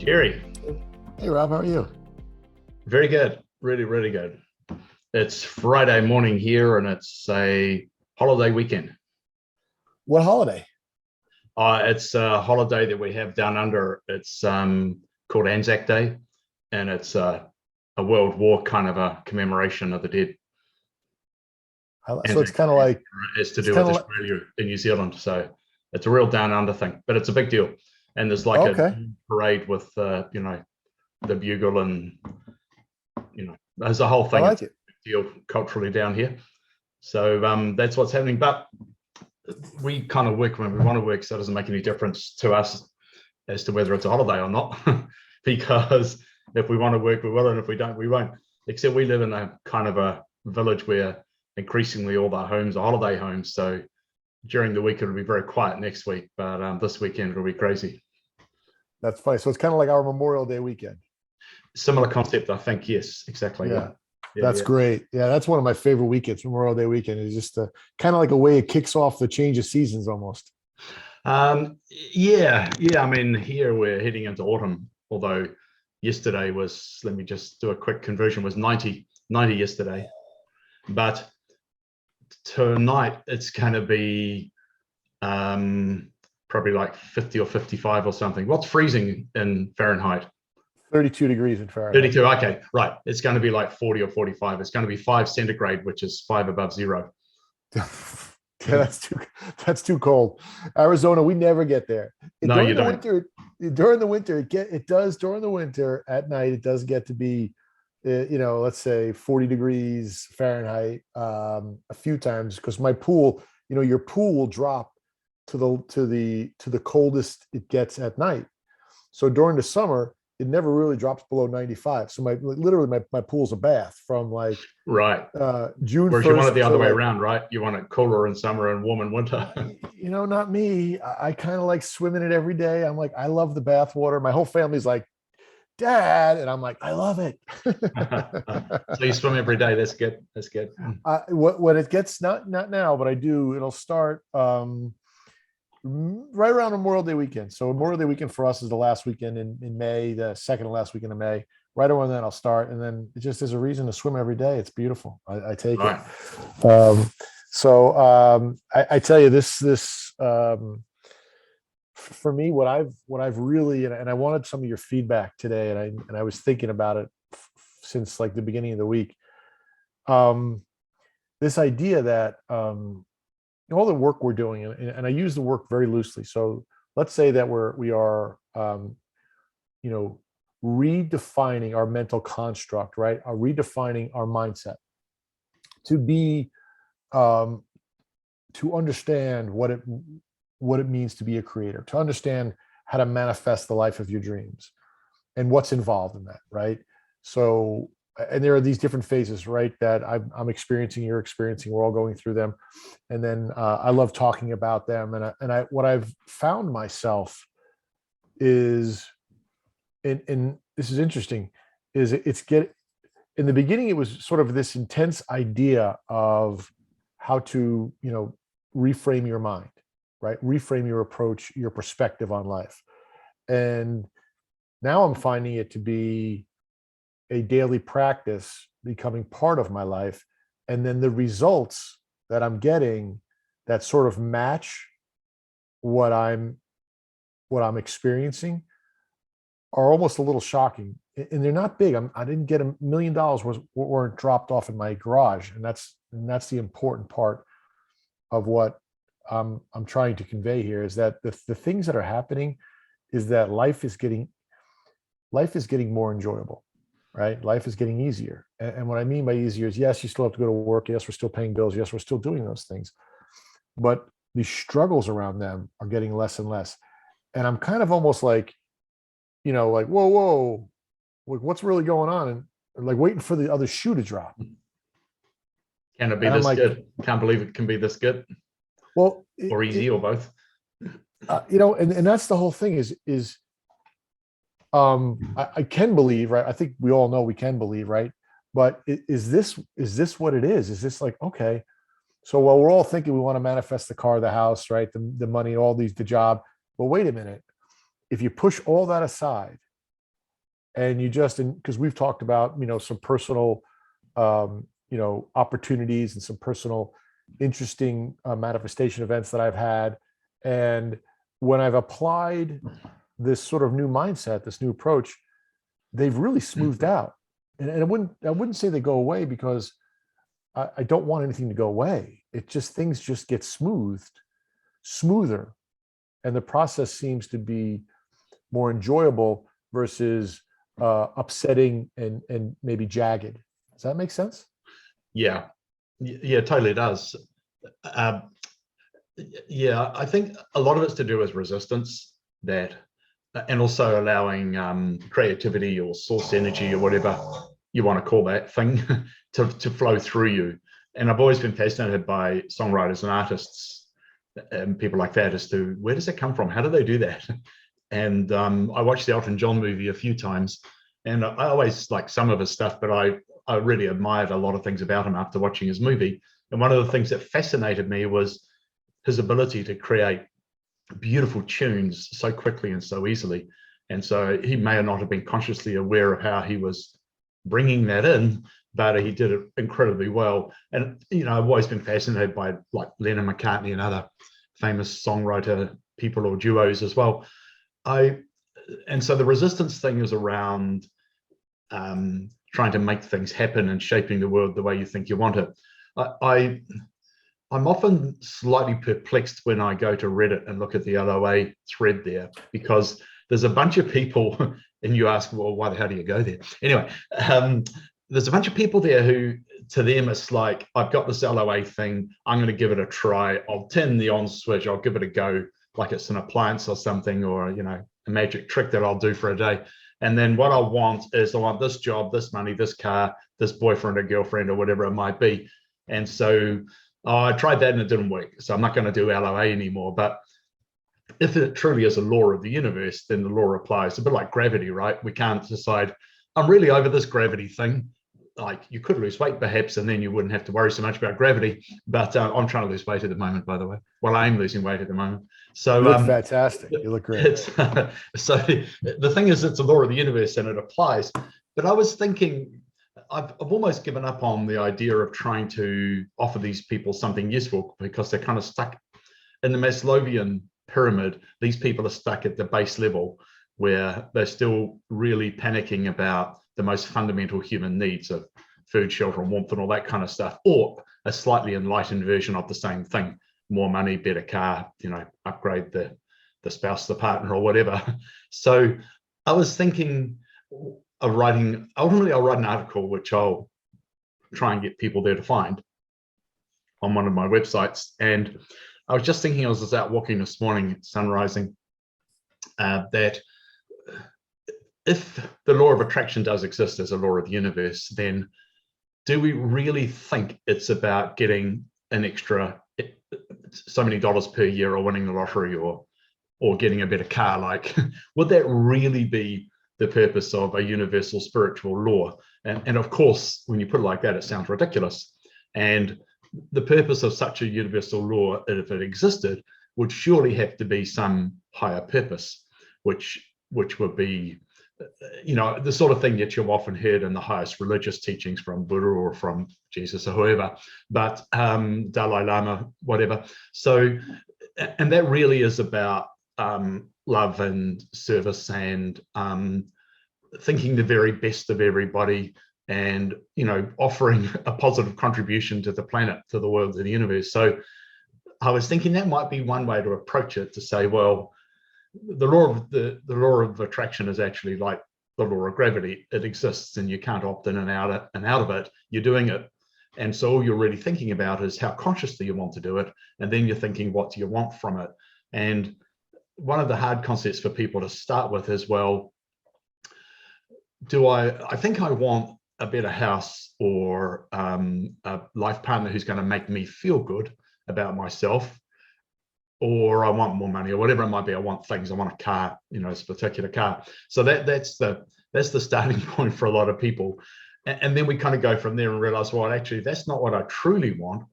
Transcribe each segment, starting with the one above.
Jerry, Hey Rob, how are you? very good. Really, really good. It's Friday morning here and it's a holiday weekend. What holiday? It's a holiday that we have down under. It's called Anzac Day, and it's a World War kind of a commemoration of the dead. So it's Anzac kind of Day like is to it's do with kind of like Australia and New Zealand. So it's a real down under thing, but it's a big deal. And there's like a okay. parade with, the bugle and, there's a whole I thing. It's like a it. big deal culturally down here. So that's what's happening. But we kind of work when we want to work, so it doesn't make any difference to us as to whether it's a holiday or not. Because if we want to work, we will, and if we don't, we won't. Except we live in a kind of a village where increasingly all our homes are holiday homes. So during the week it'll be very quiet next week, but this weekend it'll be crazy. That's funny. So it's kind of like our Memorial Day weekend. Similar concept, I think. Yes, exactly. Yeah, Yeah, yeah, that's yeah. great. Yeah, that's one of my favorite weekends. Memorial Day weekend is just kind of like a way it kicks off the change of seasons almost. Yeah. I mean, here we're heading into autumn, although yesterday was, let me just do a quick conversion, was 90 yesterday. But tonight it's going to be probably like 50 or 55 or something. What's freezing in Fahrenheit? 32 degrees in Fahrenheit. 32. Okay, right. It's going to be like 40 or 45. It's going to be 5 centigrade, which is 5 above zero. Yeah, that's too cold. Arizona, we never get there. No, you don't. During the winter, it does during the winter at night. It does get to be, let's say 40 degrees Fahrenheit a few times because my pool, your pool will drop to the coldest it gets at night. So during the summer, it never really drops below 95. So my pool's a bath from like Right. June Whereas you want it 1st the to other way like, around, right? You want it cooler in summer and warm in winter. not me. I kind of like swimming it every day. I'm like, I love the bath water. My whole family's like, Dad, and I'm like, I love it. So you swim every day. That's good. That's good. When it gets not now, but I do. It'll start right around Memorial Day weekend. So Memorial Day weekend for us is the last weekend in May, the second to last weekend of May. Right around then I'll start, and then it just is a reason to swim every day. It's beautiful. I take Right. it. I tell you this for me, what I've really, and I wanted some of your feedback today, and I was thinking about it since like the beginning of the week. This idea that all the work we're doing, and I use the work very loosely. So let's say that we are redefining our mental construct, right? Are redefining our mindset to be to understand what it means to be a creator, to understand how to manifest the life of your dreams and what's involved in that, right? So, and there are these different phases, right, that I'm experiencing, you're experiencing, we're all going through them. And then I love talking about them. And what I've found myself is, and this is interesting, is in the beginning, it was sort of this intense idea of how to, reframe your mind, right? Reframe your approach, your perspective on life. And now I'm finding it to be a daily practice becoming part of my life. And then the results that I'm getting that sort of match what I'm experiencing are almost a little shocking. And they're not big. I didn't get $1 million weren't dropped off in my garage. And that's the important part of what I'm trying to convey here, is that the things that are happening is that life is getting more enjoyable, right? Life is getting easier. And what I mean by easier is, yes, you still have to go to work. Yes, we're still paying bills. Yes, we're still doing those things. But the struggles around them are getting less and less. And I'm kind of almost like, like, whoa, like, what's really going on? And like waiting for the other shoe to drop. Can it be And I'm this like, good? Can't believe it can be this good well, or easy or both. and that's the whole thing is I can believe, right? I think we all know we can believe, right? But is this what it is? Is this like, okay, so while we're all thinking we want to manifest the car, the house, right? The money, all these, the job. Well, wait a minute. If you push all that aside and you just, because we've talked about, some personal, opportunities and some personal interesting manifestation events that I've had. And when I've applied this sort of new mindset, this new approach, they've really smoothed out. And I wouldn't say they go away, because I don't want anything to go away. It just, things just get smoother. And the process seems to be more enjoyable versus upsetting and maybe jagged. Does that make sense? Yeah, totally does. Yeah, I think a lot of it's to do with resistance, that, and also allowing creativity or source energy or whatever you want to call that thing to flow through you. And I've always been fascinated by songwriters and artists and people like that, as to where does it come from? How do they do that? And I watched the Elton John movie a few times, and I always like some of his stuff, but I really admired a lot of things about him after watching his movie. And one of the things that fascinated me was his ability to create beautiful tunes so quickly and so easily. And so he may or not have been consciously aware of how he was bringing that in, but he did it incredibly well. And, I've always been fascinated by like Lennon, McCartney and other famous songwriter people or duos as well. And so the resistance thing is around trying to make things happen and shaping the world the way you think you want it. I'm often slightly perplexed when I go to Reddit and look at the LOA thread there, because there's a bunch of people, and you ask, well, why the hell do you go there? Anyway, there's a bunch of people there who, to them, it's like, I've got this LOA thing, I'm going to give it a try. I'll turn the on switch, I'll give it a go, like it's an appliance or something, or, a magic trick that I'll do for a day. And then what I want is, I want this job, this money, this car, this boyfriend or girlfriend or whatever it might be. And so I tried that and it didn't work. So I'm not going to do LOA anymore. But if it truly is a law of the universe, then the law applies. A bit like gravity, right? We can't decide, I'm really over this gravity thing. Like, you could lose weight perhaps, and then you wouldn't have to worry so much about gravity. But I'm trying to lose weight at the moment, by the way. Well, I'm losing weight at the moment. So you look fantastic. You look great. So the thing is, it's a law of the universe and it applies. But I was thinking, I've almost given up on the idea of trying to offer these people something useful, because they're kind of stuck in the Maslowian pyramid. These people are stuck at the base level, where they're still really panicking about the most fundamental human needs of food, shelter, and warmth, and all that kind of stuff, or a slightly enlightened version of the same thing: more money, better car, upgrade the spouse, the partner, or whatever. So I was thinking of writing, ultimately I'll write an article which I'll try and get people there to find on one of my websites. And I was just thinking, I was just out walking this morning, sun rising, that if the law of attraction does exist as a law of the universe, then do we really think it's about getting an extra so many dollars per year, or winning the lottery, or getting a better car? Like, would that really be the purpose of a universal spiritual law? And of course, when you put it like that, it sounds ridiculous. And the purpose of such a universal law, if it existed, would surely have to be some higher purpose, which would be, the sort of thing that you've often heard in the highest religious teachings from Buddha or from Jesus or whoever, but Dalai Lama, whatever. So, and that really is about love and service, and thinking the very best of everybody, and offering a positive contribution to the planet, to the world, to the universe. So I was thinking that might be one way to approach it, to say, well, the law of attraction is actually like the law of gravity. It exists, and you can't opt in and out of it. You're doing it. And so all you're really thinking about is how consciously you want to do it. And then you're thinking, what do you want from it? And one of the hard concepts for people to start with is, well, I think I want a better house, or a life partner who's going to make me feel good about myself, or I want more money, or whatever it might be. I want things. I want a car, this particular car. So that's the starting point for a lot of people. And then we kind of go from there and realize, well, actually, that's not what I truly want.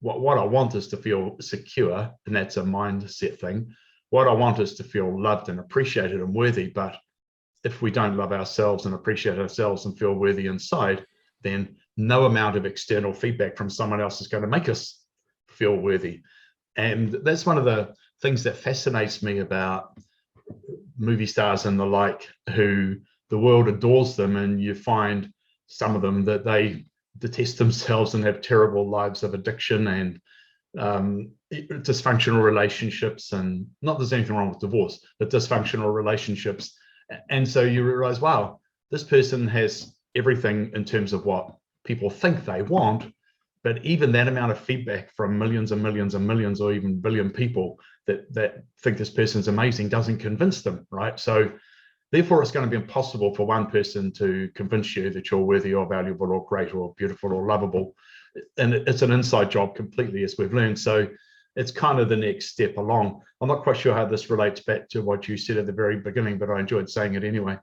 What I want is to feel secure, and that's a mindset thing. What I want is to feel loved and appreciated and worthy. But if we don't love ourselves and appreciate ourselves and feel worthy inside, then no amount of external feedback from someone else is going to make us feel worthy. And that's one of the things that fascinates me about movie stars and the like, who the world adores them, and you find some of them that they detest themselves and have terrible lives of addiction and dysfunctional relationships. And not there's anything wrong with divorce, but dysfunctional relationships. And so you realize, wow, this person has everything in terms of what people think they want, but even that amount of feedback from millions and millions and millions, or even billion people that think this person's amazing, doesn't convince them, right? So therefore, it's going to be impossible for one person to convince you that you're worthy or valuable or great or beautiful or lovable. And it's an inside job completely, as we've learned. So it's kind of the next step along. I'm not quite sure how this relates back to what you said at the very beginning, but I enjoyed saying it anyway.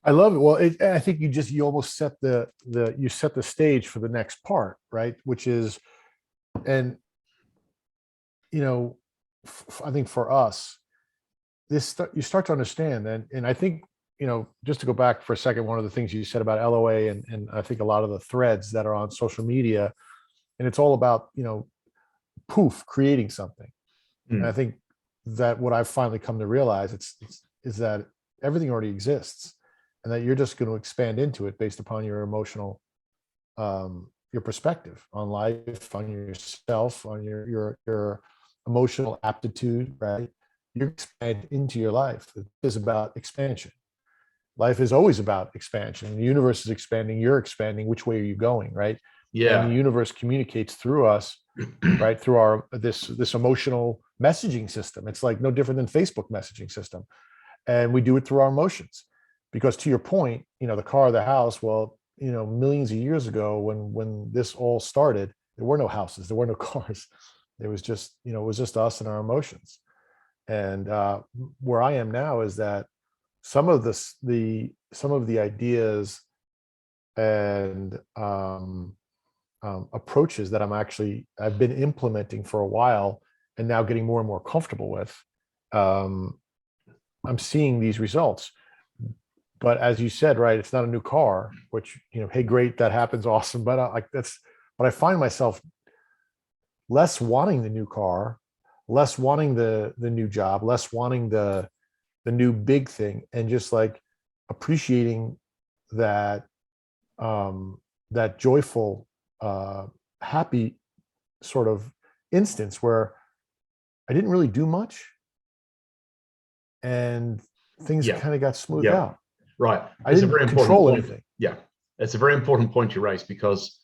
I love it. Well, I think you almost set the stage for the next part, right? Which is, and I think for us, you start to understand, and I think, just to go back for a second, one of the things you said about LOA, and I think a lot of the threads that are on social media, and it's all about, poof, creating something. And I think that what I've finally come to realize is that everything already exists, and that you're just going to expand into it based upon your emotional, your perspective on life, on yourself, on your emotional aptitude, right? You expand into your life. It is about expansion. Life is always about expansion. The universe is expanding, you're expanding. Which way are you going, right? Yeah. And the universe communicates through us, right? Through our this emotional messaging system. It's like no different than Facebook messaging system. And we do it through our emotions. Because to your point, the car, the house, well, millions of years ago when this all started, there were no houses, there were no cars. There was just, it was just us and our emotions. And where I am now is that some of the ideas and approaches that I've been implementing for a while and now getting more and more comfortable with, I'm seeing these results. But as you said, right, it's not a new car, which, hey, great, that happens, awesome. But I find myself less wanting the new car, less wanting the new job, less wanting the new big thing, and just like appreciating that that joyful, happy sort of instance where I didn't really do much and things kind of got smoothed out. Right. I didn't control anything. Yeah. It's a very important point you raise, because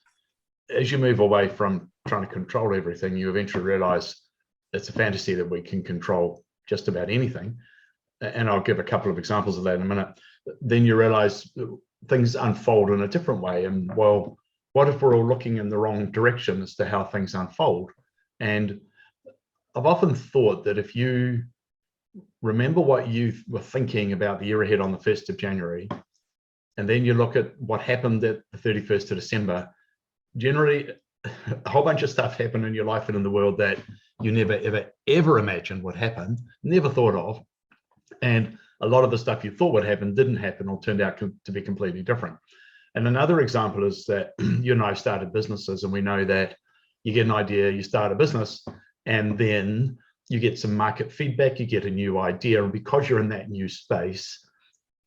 as you move away from trying to control everything, you eventually realize it's a fantasy that we can control just about anything. And I'll give a couple of examples of that in a minute. Then you realize things unfold in a different way. And well, what if we're all looking in the wrong direction as to how things unfold? And I've often thought that if you remember what you were thinking about the year ahead on the 1st of January, and then you look at what happened at the 31st of December, generally a whole bunch of stuff happened in your life and in the world that you never, ever, ever imagined would happen, never thought of. And a lot of the stuff you thought would happen didn't happen or turned out to be completely different. And another example is that you and I have started businesses, and we know that you get an idea, you start a business, and then you get some market feedback, you get a new idea, and because you're in that new space,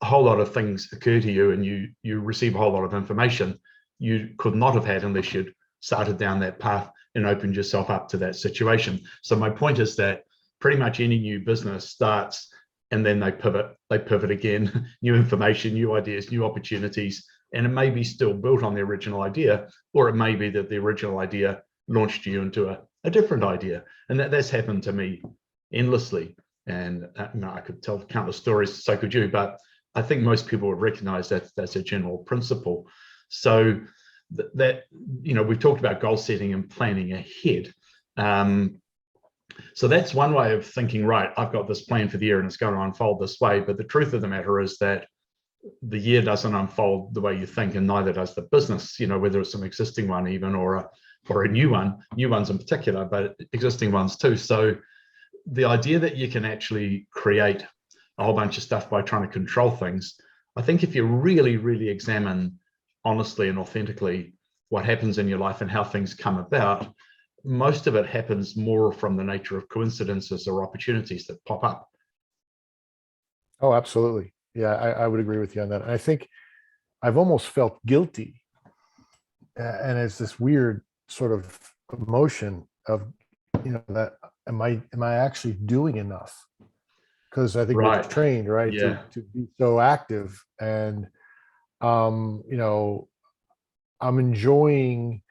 a whole lot of things occur to you, and you receive a whole lot of information you could not have had unless you'd started down that path and opened yourself up to that situation. So my point is that pretty much any new business starts and then they pivot again, new information, new ideas, new opportunities, and it may be still built on the original idea, or it may be that the original idea launched you into a different idea. And that's happened to me endlessly. And I could tell countless stories, so could you, but I think most people would recognize that that's a general principle. So that, we've talked about goal setting and planning ahead. So that's one way of thinking, right, I've got this plan for the year and it's going to unfold this way. But the truth of the matter is that the year doesn't unfold the way you think, and neither does the business, whether it's an existing one even or a new ones in particular, but existing ones too. So the idea that you can actually create a whole bunch of stuff by trying to control things. I think if you really, really examine honestly and authentically what happens in your life and how things come about, most of it happens more from the nature of coincidences or opportunities that pop up. Oh, absolutely. Yeah, I would agree with you on that. And I think I've almost felt guilty, and it's this weird sort of emotion of, that am I actually doing enough? Because I think we're Right. trained, right, Yeah. to be so active, and um, you know, I'm enjoying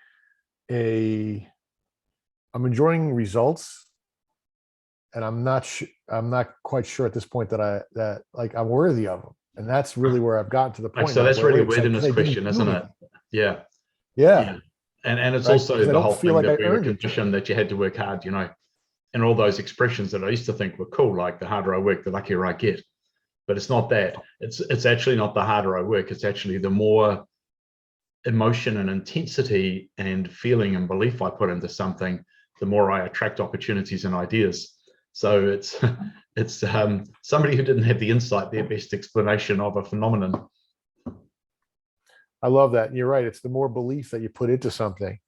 a I'm enjoying results, and I'm not quite sure at this point that like I'm worthy of them. And that's really where I've gotten to the Like, point so now that's where really a wait a second, because worthiness I didn't question, do isn't it? anything. Yeah. Yeah, Yeah. And it's right. also Because I the don't whole feel thing like that I we were earned it. conditioned that you had to work hard, and all those expressions that I used to think were cool, like the harder I work, the luckier I get. But it's not that. It's actually not the harder I work. It's actually the more emotion and intensity and feeling and belief I put into something, the more I attract opportunities and ideas. So it's somebody who didn't have the insight, their best explanation of a phenomenon. I love that. You're right. It's the more belief that you put into something.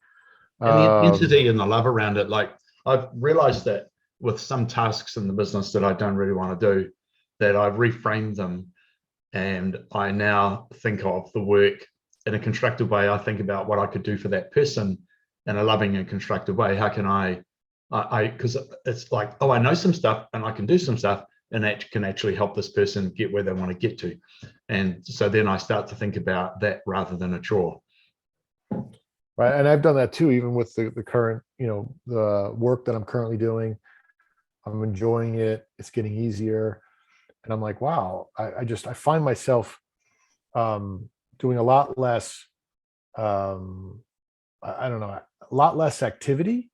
And the Um, intensity and the love around it. Like, I've realized that with some tasks in the business that I don't really want to do, that I've reframed them, and I now think of the work in a constructive way. I think about what I could do for that person in a loving and constructive way. How can because it's like, oh, I know some stuff and I can do some stuff, and that can actually help this person get where they want to get to. And so then I start to think about that rather than a chore. right. And I've done that too, even with the current, the work that I'm currently doing. I'm enjoying it. It's getting easier. And I'm like, wow, I find myself doing a lot less, I don't know, a lot less activity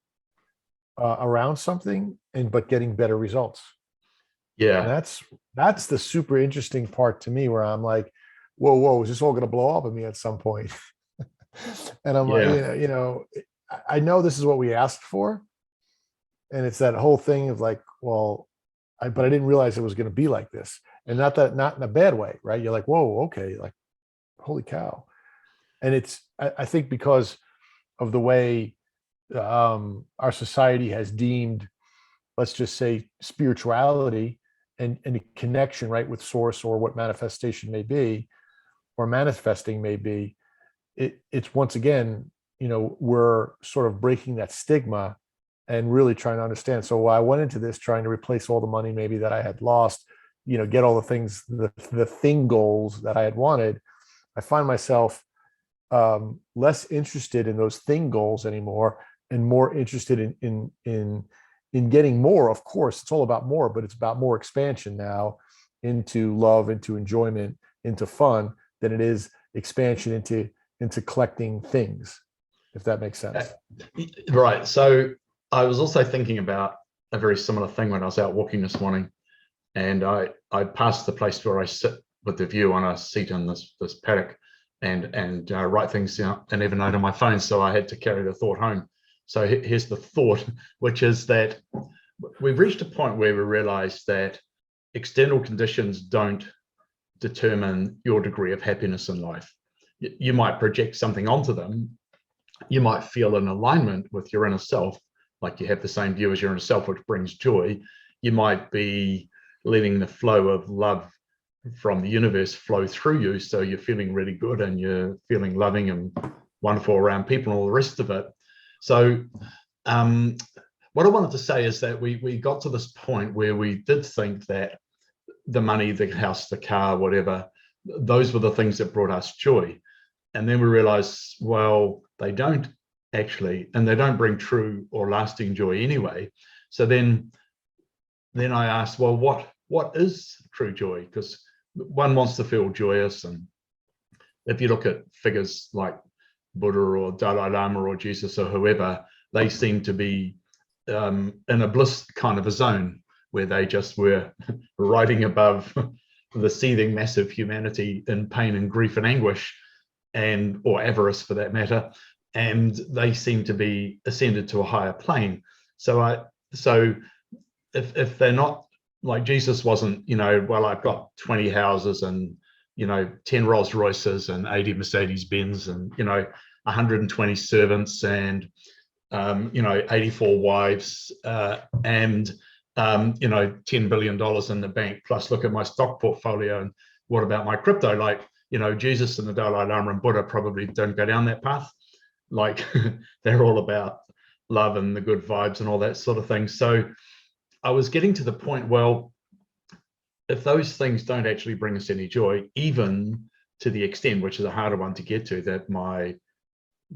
around something, but getting better results. And Yeah. that's the super interesting part to me, where I'm like, whoa, is this all going to blow up at me at some point? And I'm like, Yeah. I know this is what we asked for, and it's that whole thing of like, well, but I didn't realize it was going to be like this, and not in a bad way, right? You're like, whoa, okay, like, holy cow. And I think because of the way our society has deemed, let's just say, spirituality and a connection, right, with source, or what manifestation may be, or manifesting may be, it's once again, we're sort of breaking that stigma and really trying to understand. So I went into this trying to replace all the money maybe that I had lost, get all the things, the thing goals that I had wanted. I find myself less interested in those thing goals anymore, and more interested in getting more. Of course, it's all about more, but it's about more expansion now into love, into enjoyment, into fun, than it is expansion into collecting things, if that makes sense. Right. So I was also thinking about a very similar thing when I was out walking this morning, and I passed the place where I sit with the view on a seat in this paddock, and write things down and even note on my phone. So I had to carry the thought home. So here's the thought, which is that we've reached a point where we realize that external conditions don't determine your degree of happiness in life. You might project something onto them. You might feel an alignment with your inner self, like you have the same view as your inner self, which brings joy. You might be letting the flow of love from the universe flow through you, so you're feeling really good and you're feeling loving and wonderful around people and all the rest of it. So what I wanted to say is that we got to this point where we did think that the money, the house, the car, whatever, those were the things that brought us joy. And then we realized, well, they don't actually, and they don't bring true or lasting joy anyway. So then I asked, well, what is true joy? Because one wants to feel joyous. And if you look at figures like Buddha or Dalai Lama or Jesus or whoever, they seem to be in a bliss kind of a zone where they just were riding above the seething mass of humanity in pain and grief and anguish, or avarice for that matter, and they seem to be ascended to a higher plane. So if they're not like Jesus wasn't, well, I've got 20 houses and, 10 Rolls Royces and 80 Mercedes Benz and, 120 servants and, 84 wives and, $10 billion in the bank, plus look at my stock portfolio. And what about my crypto? Like, Jesus and the Dalai Lama and Buddha probably don't go down that path. Like they're all about love and the good vibes and all that sort of thing. So I was getting to the point, well, if those things don't actually bring us any joy, even to the extent, which is a harder one to get to, that my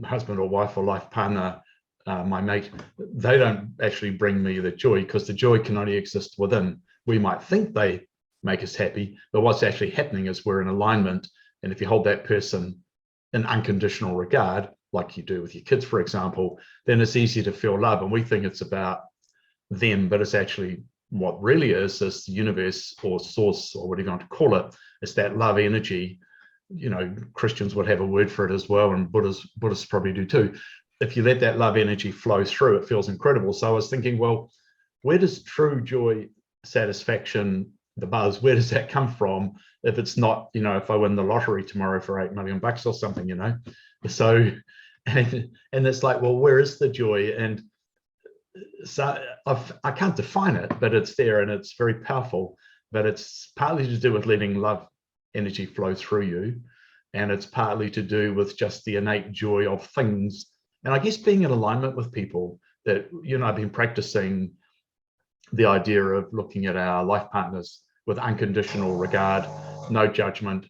husband or wife or life partner, my mate, they don't actually bring me the joy, because the joy can only exist within. We might think they make us happy, but what's actually happening is we're in alignment. And if you hold that person in unconditional regard, like you do with your kids, for example, then it's easy to feel love. And we think it's about them, but it's actually what really is the universe or source or whatever you want to call it. It's that love energy. Christians would have a word for it as well, and Buddhists probably do too. If you let that love energy flow through, it feels incredible. So I was thinking, well, where does true joy, satisfaction, the buzz, where does that come from? If it's not, if I win the lottery tomorrow for $8 million or something, So, and it's like, well, where is the joy? And so I can't define it, but it's there and it's very powerful. But it's partly to do with letting love energy flow through you. And it's partly to do with just the innate joy of things. And I guess being in alignment with people that, I've been practicing the idea of looking at our life partners with unconditional regard, no judgment.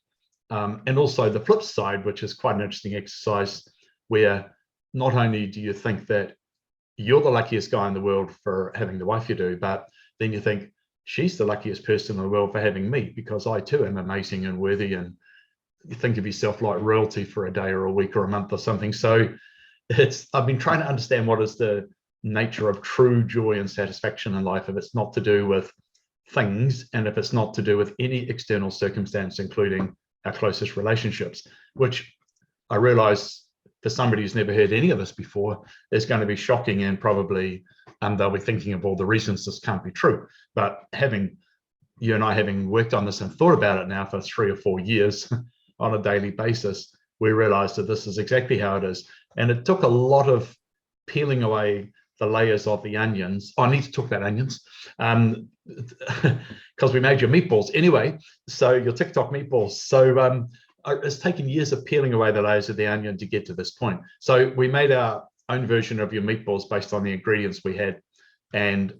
And also the flip side, which is quite an interesting exercise, where not only do you think that you're the luckiest guy in the world for having the wife you do, but then you think she's the luckiest person in the world for having me, because I too am amazing and worthy. And you think of yourself like royalty for a day or a week or a month or something. So I've been trying to understand what is the nature of true joy and satisfaction in life if it's not to do with things, and if it's not to do with any external circumstance, including our closest relationships, which I realize for somebody who's never heard any of this before is going to be shocking, and probably they'll be thinking of all the reasons this can't be true. But you and I having worked on this and thought about it now for 3 or 4 years on a daily basis, we realized that this is exactly how it is. And it took a lot of peeling away the layers of the onions. Oh, I need to talk about onions because we made your meatballs anyway. So your TikTok meatballs. So it's taken years of peeling away the layers of the onion to get to this point. So we made our own version of your meatballs based on the ingredients we had. And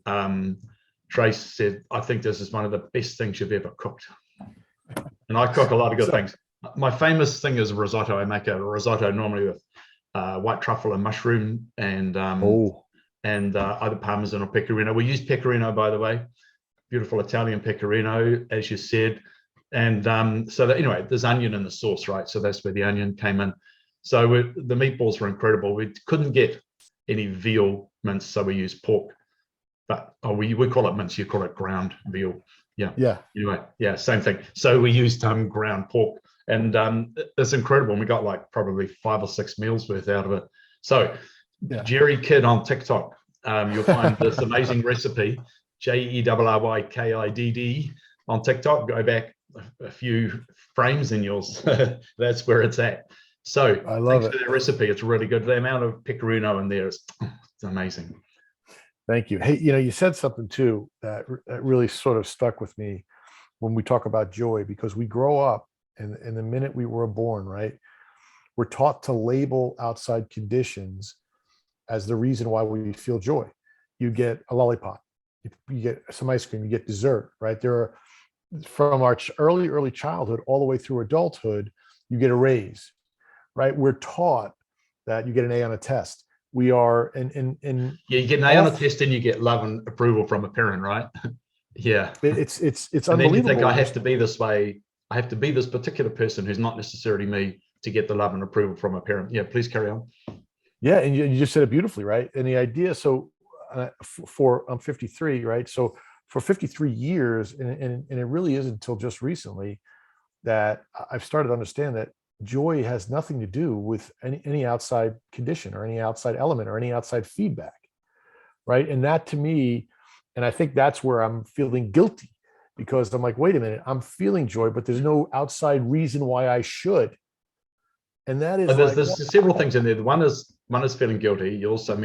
Trace said, I think this is one of the best things you've ever cooked. And I cook a lot of good things. My famous thing is risotto. I make a risotto normally with white truffle and mushroom and either Parmesan or Pecorino. We use Pecorino, by the way, beautiful Italian Pecorino, as you said. And so that, anyway, there's onion in the sauce, right? So that's where the onion came in. So the meatballs were incredible. We couldn't get any veal mince, so we used pork. But we call it mince, you call it ground veal. Yeah. Anyway, yeah, same thing. So we used ground pork, and it's incredible. And we got like probably 5 or 6 meals worth out of it. So Jerry Kidd on TikTok, you'll find this amazing recipe, JERRYKIDD on TikTok. Go back a few frames and that's where it's at. So I love it. For that recipe. It's really good. The amount of pecorino in there is it's amazing. Thank you. Hey, you said something too that really sort of stuck with me when we talk about joy, because we grow up and the minute we were born, right, we're taught to label outside conditions as the reason why we feel joy. You get a lollipop, you get some ice cream, you get dessert, right? There are, from our early childhood all the way through adulthood, you get a raise, right? We're taught that you get an A on a test. We are you get an A on a test and you get love and approval from a parent, right? Yeah. It's and unbelievable. Then you think, I have to be this way. I have to be this particular person who's not necessarily me to get the love and approval from a parent. Yeah, please carry on. Yeah, and you just said it beautifully, right? And the idea, so I'm 53, right? So for 53 years, and it really isn't until just recently that I've started to understand that joy has nothing to do with any outside condition or any outside element or any outside feedback, right? And that to me, And I think that's where I'm feeling guilty, because I'm like, wait a minute, I'm feeling joy, but there's no outside reason why I should. And that is But like, there's several things in there. One is feeling guilty. You also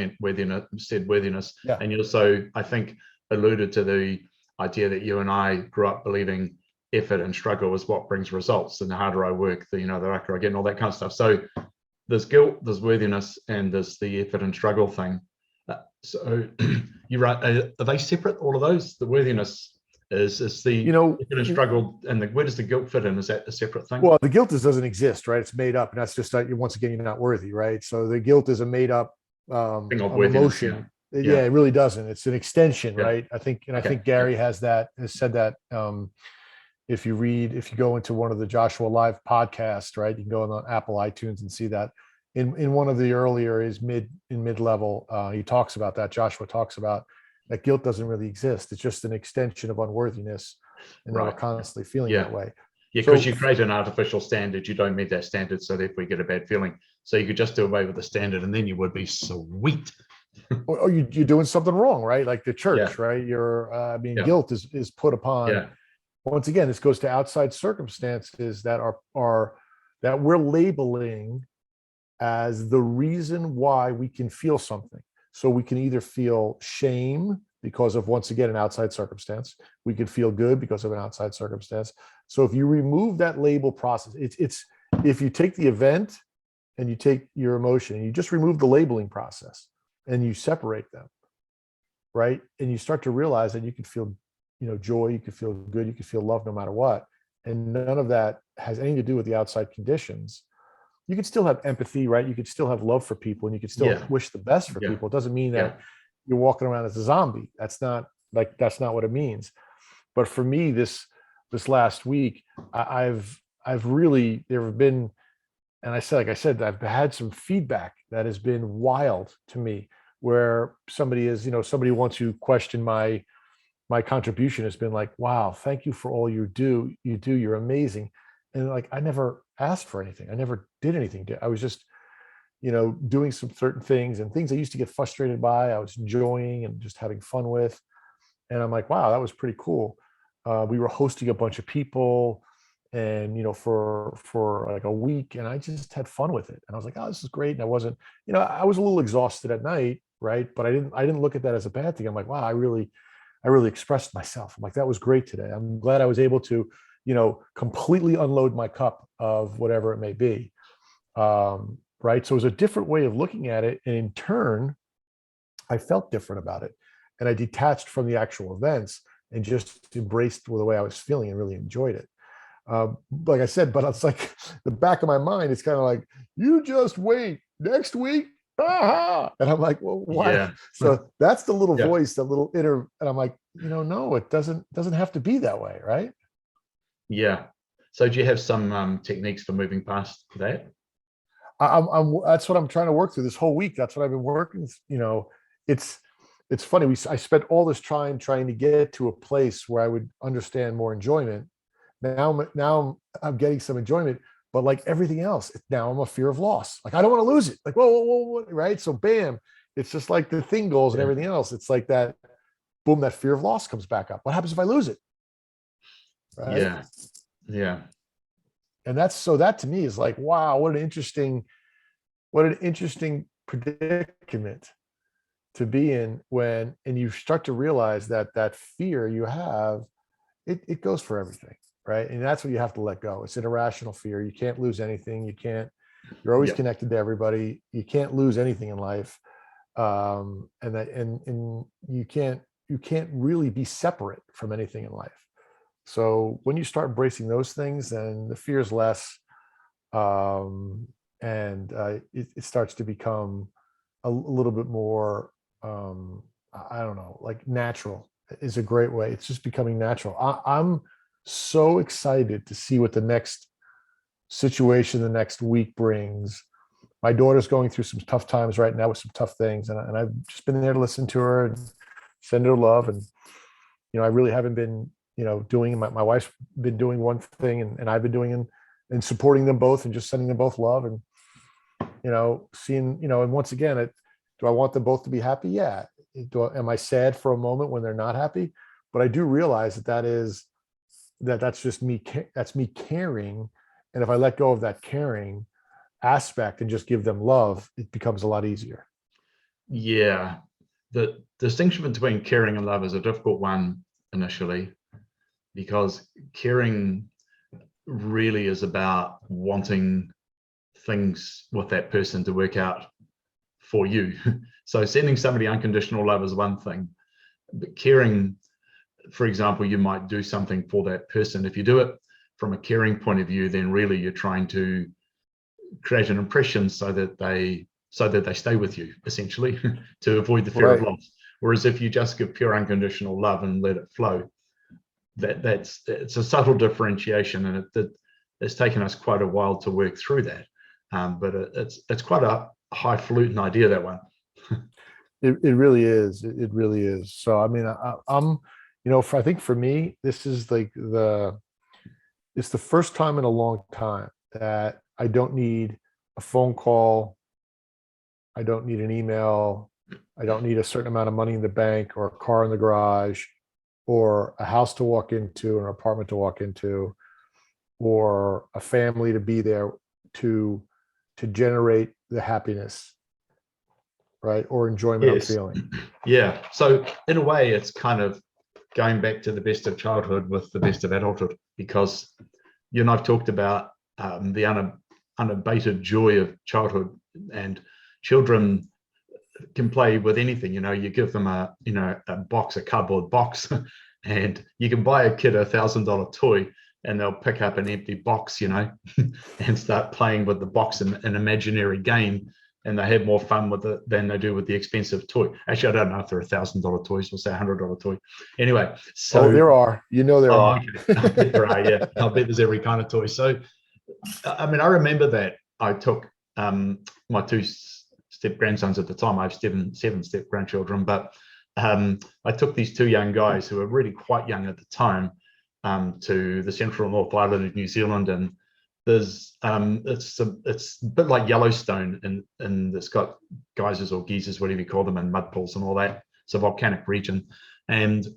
said worthiness, yeah, and you also, I think, alluded to the idea that you and I grew up believing effort and struggle is what brings results, and the harder I work, the luckier I get, and all that kind of stuff. So there's guilt, there's worthiness, and there's the effort and struggle thing. So you're right. Are they separate? All of those? The worthiness is the effort and struggle, and where does the guilt fit in? Is that a separate thing? well, the guilt doesn't exist, right? It's made up, and that's just once again, you're not worthy, right? So the guilt is a made up Thing of emotion. Yeah, it really doesn't. It's an extension, right? I think, and I think Gary has said that. If you go into one of the Joshua Live podcasts, right, you can go on Apple iTunes and see that in one of the earlier is mid-level. He talks about that. Joshua talks about that guilt doesn't really exist. It's just an extension of unworthiness, and we're constantly feeling that way. Yeah, because you create an artificial standard, you don't meet that standard, so therefore you get a bad feeling. So you could just do away with the standard, and then you would be sweet. Or you're doing something wrong, right? Like the church, right? Guilt is put upon. Yeah. Once again, this goes to outside circumstances that are that we're labeling as the reason why we can feel something. So we can either feel shame because of, once again, an outside circumstance. We could feel good because of an outside circumstance. So if you remove that label process, it's if you take the event and you take your emotion and you just remove the labeling process and you separate them, right? And you start to realize that you can feel, joy, you can feel good, you can feel love no matter what. And none of that has anything to do with the outside conditions. You can still have empathy, right? You could still have love for people, and you could still wish the best for people. It doesn't mean that you're walking around as a zombie. That's not what it means. But for me, this last week, I've really, there have been, and like I said, I've had some feedback that has been wild to me, where somebody wants to question my contribution. Has been like, wow, thank you for all you do. You're amazing. And like, I never asked for anything. I never did anything. I was just, doing some certain things, and things I used to get frustrated by, I was enjoying and just having fun with. And I'm like, wow, that was pretty cool. We were hosting a bunch of people, and, for like a week, and I just had fun with it. And I was like, oh, this is great. And I wasn't, I was a little exhausted at night. Right. But I didn't look at that as a bad thing. I'm like, wow, I really expressed myself. I'm like, that was great today. I'm glad I was able to, completely unload my cup of whatever it may be. Right. So it was a different way of looking at it. And in turn, I felt different about it. And I detached from the actual events and just embraced the way I was feeling and really enjoyed it. Like I said, but it's like the back of my mind, it's kind of like, you just wait next week. And I'm like, well, why? Yeah. So that's the little voice, that little inner, and I'm like, no, it doesn't have to be that way. Right. Yeah. So do you have some techniques for moving past that? That's what I'm trying to work through this whole week. That's what I've been working. It's funny. I spent all this time trying to get to a place where I would understand more enjoyment. Now I'm getting some enjoyment, but like everything else, now I'm a fear of loss. Like, I don't want to lose it. Like, whoa, right? So bam, it's just like the thing goes and everything else. It's like that, boom, that fear of loss comes back up. What happens if I lose it? Right? Yeah. And that to me is like, wow, what an interesting predicament to be in and you start to realize that fear you have, it goes for everything. Right. And that's what you have to let go. It's an irrational fear. You can't lose anything. You're always connected to everybody. You can't lose anything in life. And you can't really be separate from anything in life. So when you start embracing those things, then the fear is less. And it starts to become a little bit more, I don't know, like natural is a great way. It's just becoming natural. I'm so excited to see what the next situation, the next week brings. My daughter's going through some tough times right now with some tough things. And I've just been there to listen to her and send her love. And, I really haven't been, doing, my wife's been doing one thing and I've been doing and supporting them both and just sending them both love and, seeing, and once again, do I want them both to be happy? Yeah. am I sad for a moment when they're not happy? But I do realize that's just me. That's me caring. And if I let go of that caring aspect and just give them love, it becomes a lot easier. Yeah. The distinction between caring and love is a difficult one initially, because caring really is about wanting things with that person to work out for you. So sending somebody unconditional love is one thing, but caring, for example, you might do something for that person. If you do it from a caring point of view, then really you're trying to create an impression so that they stay with you, essentially, to avoid the fear of loss. Whereas if you just give pure unconditional love and let it flow, it's a subtle differentiation, and it's taken us quite a while to work through that. But it's quite a highfalutin idea, that one. It really is. It really is. So I mean, I'm, I think for me, this is like it's the first time in a long time that I don't need a phone call. I don't need an email. I don't need a certain amount of money in the bank or a car in the garage or a house to walk into, an apartment to walk into, or a family to be there to generate the happiness, right? Or enjoyment I'm feeling. Yeah. So in a way, it's kind of going back to the best of childhood with the best of adulthood, because you and I've talked about the unabated joy of childhood, and children can play with anything. You give them a box, a cardboard box, and you can buy a kid $1,000 toy, and they'll pick up an empty box, and start playing with the box in an imaginary game, and they have more fun with it than they do with the expensive toy. Actually, I don't know if they're $1,000 toys, we'll say $100 toy. Anyway, so there are, there are. Okay. I bet there are, yeah. I'll bet there's every kind of toy. So, I mean, I remember that I took my two step grandsons at the time. I have seven step grandchildren, but I took these two young guys who were really quite young at the time to the central North Island of New Zealand, and there's it's a bit like Yellowstone, and it's got geysers or geysers, whatever you call them, and mud pools and all that. It's a volcanic region, and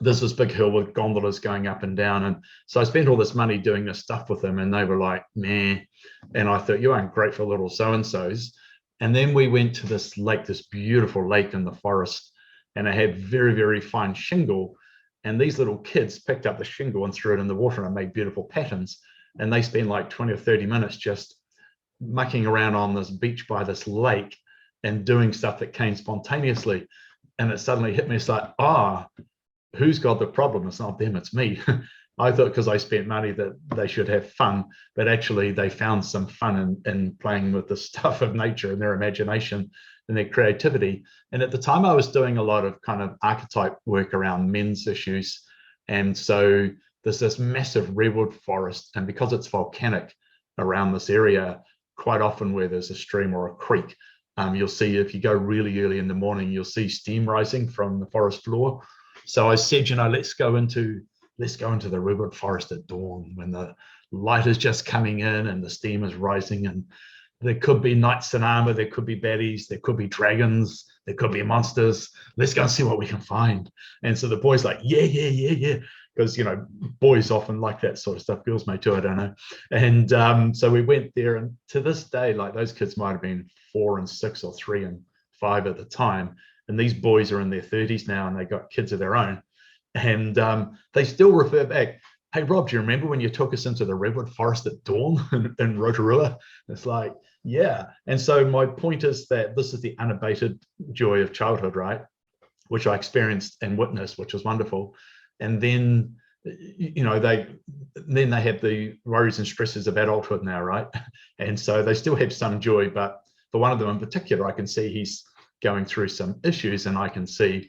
there's this big hill with gondolas going up and down. And so I spent all this money doing this stuff with them, and they were like, meh. And I thought, you ungrateful little so-and-sos. And then we went to this lake, this beautiful lake in the forest, and it had very, very fine shingle. And these little kids picked up the shingle and threw it in the water and made beautiful patterns. And they spent like 20 or 30 minutes just mucking around on this beach by this lake and doing stuff that came spontaneously. And it suddenly hit me. It's like, who's got the problem? It's not them, it's me. I thought because I spent money that they should have fun, but actually they found some fun in playing with the stuff of nature and their imagination and their creativity. And at the time I was doing a lot of kind of archetype work around men's issues. And so there's this massive redwood forest, and because it's volcanic around this area, quite often where there's a stream or a creek, you'll see, if you go really early in the morning, you'll see steam rising from the forest floor. So I said, let's go into the redwood forest at dawn when the light is just coming in and the steam is rising, and there could be knights in armor, there could be baddies, there could be dragons, there could be monsters. Let's go and see what we can find. And so the boys like, yeah. Because, boys often like that sort of stuff. Girls may too, I don't know. And so we went there, and to this day, like, those kids might have been 4 and 6 or 3 and 5 at the time. And these boys are in their 30s now, and they got kids of their own. And they still refer back, hey, Rob, do you remember when you took us into the redwood forest at dawn in Rotorua? It's like, yeah. And so my point is that this is the unabated joy of childhood, right? Which I experienced and witnessed, which was wonderful. And then, they have the worries and stresses of adulthood now, right? And so they still have some joy, but for one of them in particular, I can see he's going through some issues, and I can see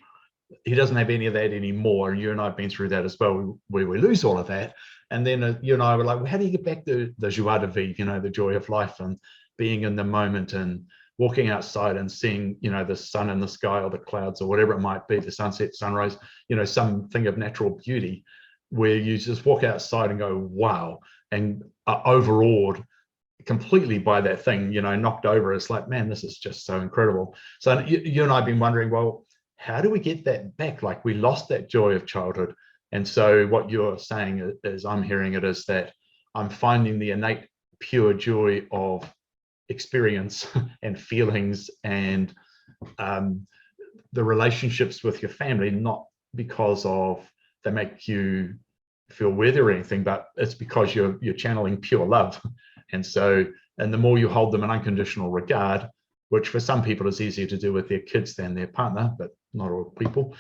he doesn't have any of that anymore. And you and I have been through that as well, where we lose all of that. And then you and I were like, well, how do you get back to the joie de vivre, the joy of life and being in the moment and walking outside and seeing, the sun in the sky or the clouds or whatever it might be, the sunset, sunrise, something of natural beauty, where you just walk outside and go, wow, and are overawed completely by that thing, knocked over. It's like, man, this is just so incredible. So you and I have been wondering, well, how do we get that back? Like, we lost that joy of childhood. And so what you're saying is, I'm hearing it, is that I'm finding the innate pure joy of experience and feelings and the relationships with your family, not because of they make you feel worthy or anything, but it's because you're channeling pure love. And so, and the more you hold them in unconditional regard, which for some people is easier to do with their kids than their partner, but not all people,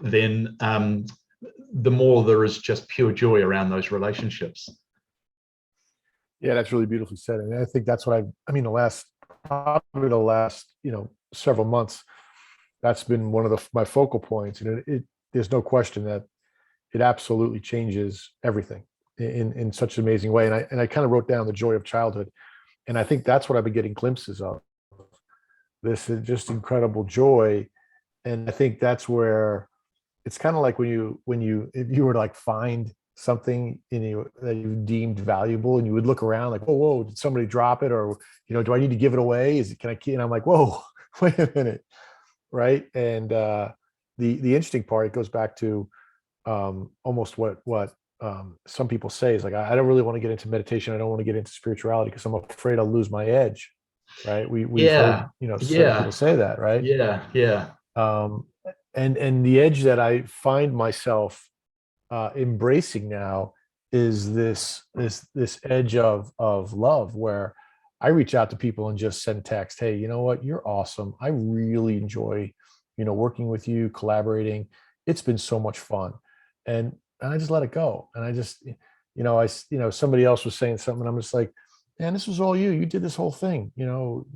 then the more there is just pure joy around those relationships. Yeah, that's really beautifully said. And I think that's what I mean, probably the last, several months, that's been one of my focal points. And there's no question that it absolutely changes everything in such an amazing way. And I kind of wrote down the joy of childhood. And I think that's what I've been getting glimpses of. This is just incredible joy. And I think that's where it's kind of like if you were to like find something in you that you deemed valuable, and you would look around like, whoa, did somebody drop it? Or, do I need to give it away? Can I keep? And I'm like, whoa, wait a minute. Right. And the interesting part, it goes back to almost what some people say is like, I don't really want to get into meditation. I don't want to get into spirituality because I'm afraid I'll lose my edge. Right. We've heard, certain people say that, right? Yeah. And the edge that I find myself embracing now is this edge of love, where I reach out to people and just send text, hey, you know what, you're awesome. I really enjoy, working with you, collaborating. It's been so much fun. And I just let it go. And I just, somebody else was saying something, and I'm just like, man, this was all you. You did this whole thing. You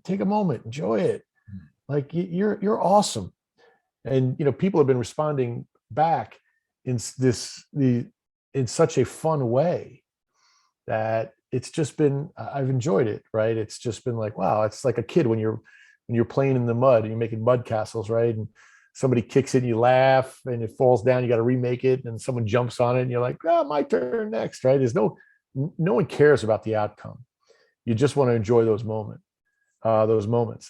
take a moment, enjoy it. Like, you're awesome. And people have been responding back in such a fun way that it's just been, I've enjoyed it, right? It's just been like, wow, it's like a kid when you're playing in the mud and you're making mud castles, right? And somebody kicks it and you laugh and it falls down, you got to remake it, and someone jumps on it and you're like, oh, my turn next, right? There's no one cares about the outcome. You just want to enjoy those moments.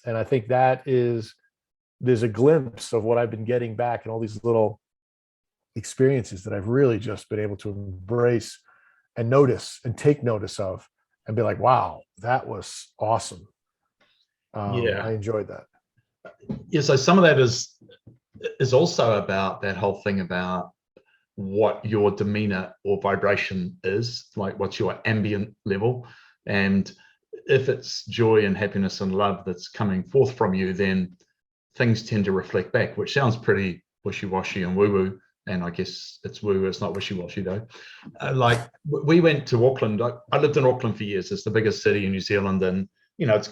And I think there's a glimpse of what I've been getting back in all these little experiences that I've really just been able to embrace and notice and take notice of and be like, wow, that was awesome. I enjoyed that. Yeah, so some of that is also about that whole thing about what your demeanor or vibration is, like what's your ambient level. And if it's joy and happiness and love that's coming forth from you, then things tend to reflect back, which sounds pretty wishy-washy and woo-woo. And I guess it's woo, it's not wishy-washy though. Like, we went to Auckland. I lived in Auckland for years. It's the biggest city in New Zealand, and it's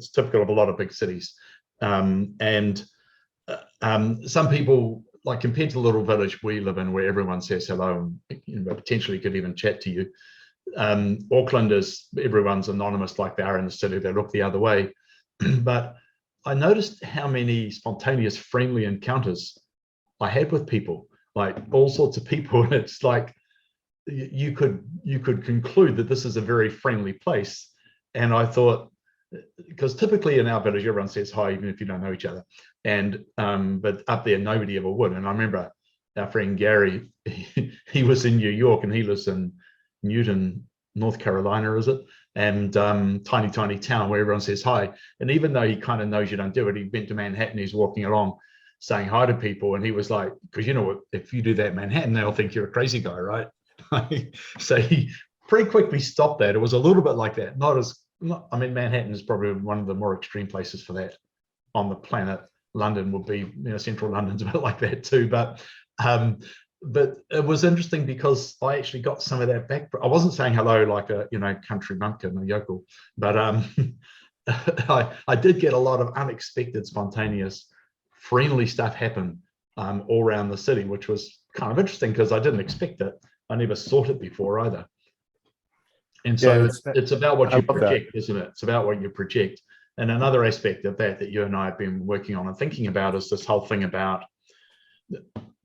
typical of a lot of big cities. And some people, like, compared to the little village we live in where everyone says hello and potentially could even chat to you, Auckland is, everyone's anonymous like they are in the city. They look the other way. But I noticed how many spontaneous friendly encounters I had with people, like all sorts of people. And it's like, you could conclude that this is a very friendly place. And I thought, because typically in our village, everyone says hi, even if you don't know each other. And but up there, nobody ever would. And I remember our friend Gary, he was in New York and he lives in Newton, North Carolina, is it? And tiny town where everyone says hi. And even though he kind of knows you don't do it, he went to Manhattan, he's walking along saying hi to people. And he was like, because if you do that in Manhattan, they'll think you're a crazy guy, right? So he pretty quickly stopped that. It was a little bit like that. Manhattan is probably one of the more extreme places for that on the planet. London would be, central London's a bit like that too. But it was interesting because I actually got some of that back. I wasn't saying hello like a country bumpkin or yokel, but I did get a lot of unexpected, spontaneous, friendly stuff happen all around the city, which was kind of interesting because I didn't expect it. I never sought it before either. And so it's about what you project, isn't it? It's about what you project. And another aspect of that you and I have been working on and thinking about is this whole thing about,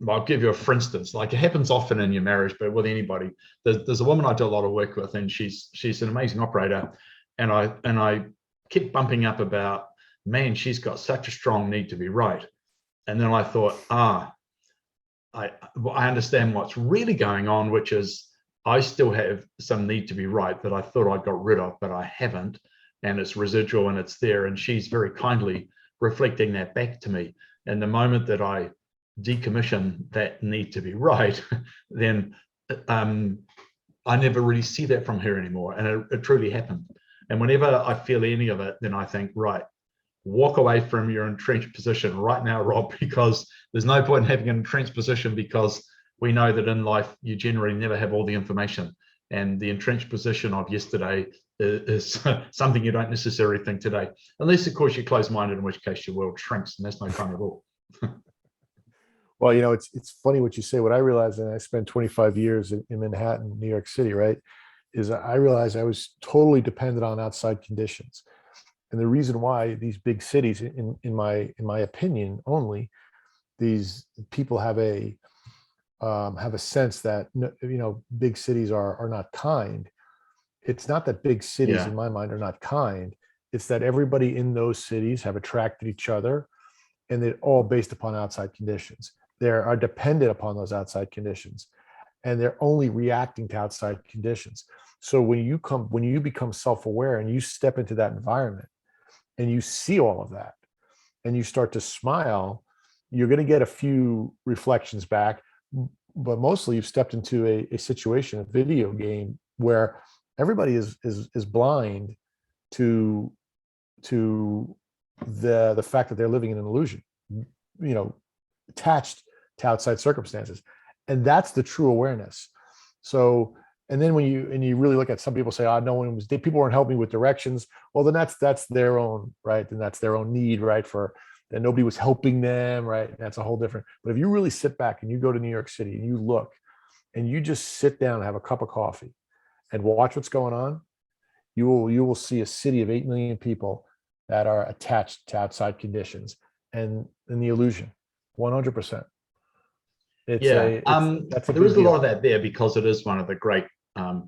I'll give you a for instance, like it happens often in your marriage, but with anybody. There's a woman I do a lot of work with, and she's an amazing operator. And I kept bumping up about man, she's got such a strong need to be right. And then I thought, I understand what's really going on, which is I still have some need to be right that I thought I got rid of, but I haven't. And it's residual and it's there. And she's very kindly reflecting that back to me. And the moment that I decommission that need to be right, then I never really see that from her anymore. And it truly happened. And whenever I feel any of it, then I think, right, walk away from your entrenched position right now, Rob, because there's no point in having an entrenched position, because we know that in life you generally never have all the information. And the entrenched position of yesterday is something you don't necessarily think today, unless of course you're closed-minded, in which case your world shrinks, and that's no fun at all. Well, it's funny what you say. What I realized, and I spent 25 years in Manhattan, New York City, right, is I realized I was totally dependent on outside conditions. And the reason why these big cities, in my opinion only, these people have a sense that, big cities are not kind. It's not that big cities, in my mind, are not kind. It's that everybody in those cities have attracted each other, and they're all based upon outside conditions. They are dependent upon those outside conditions, and they're only reacting to outside conditions. So when you become self-aware and you step into that environment and you see all of that and you start to smile, you're going to get a few reflections back, but mostly you've stepped into a situation, a video game, where everybody is blind to the fact that they're living in an illusion, attached to outside circumstances. And that's the true awareness. So, and then when you really look at, some people say, no one was, people weren't helping me with directions. Well, then that's their own, right? Then that's their own need, right? And nobody was helping them, right? That's a whole different. But if you really sit back and you go to New York City and you look and you just sit down and have a cup of coffee and watch what's going on, you will see a city of 8 million people that are attached to outside conditions and in the illusion, 100%. There is a lot of that there, because it is one of the great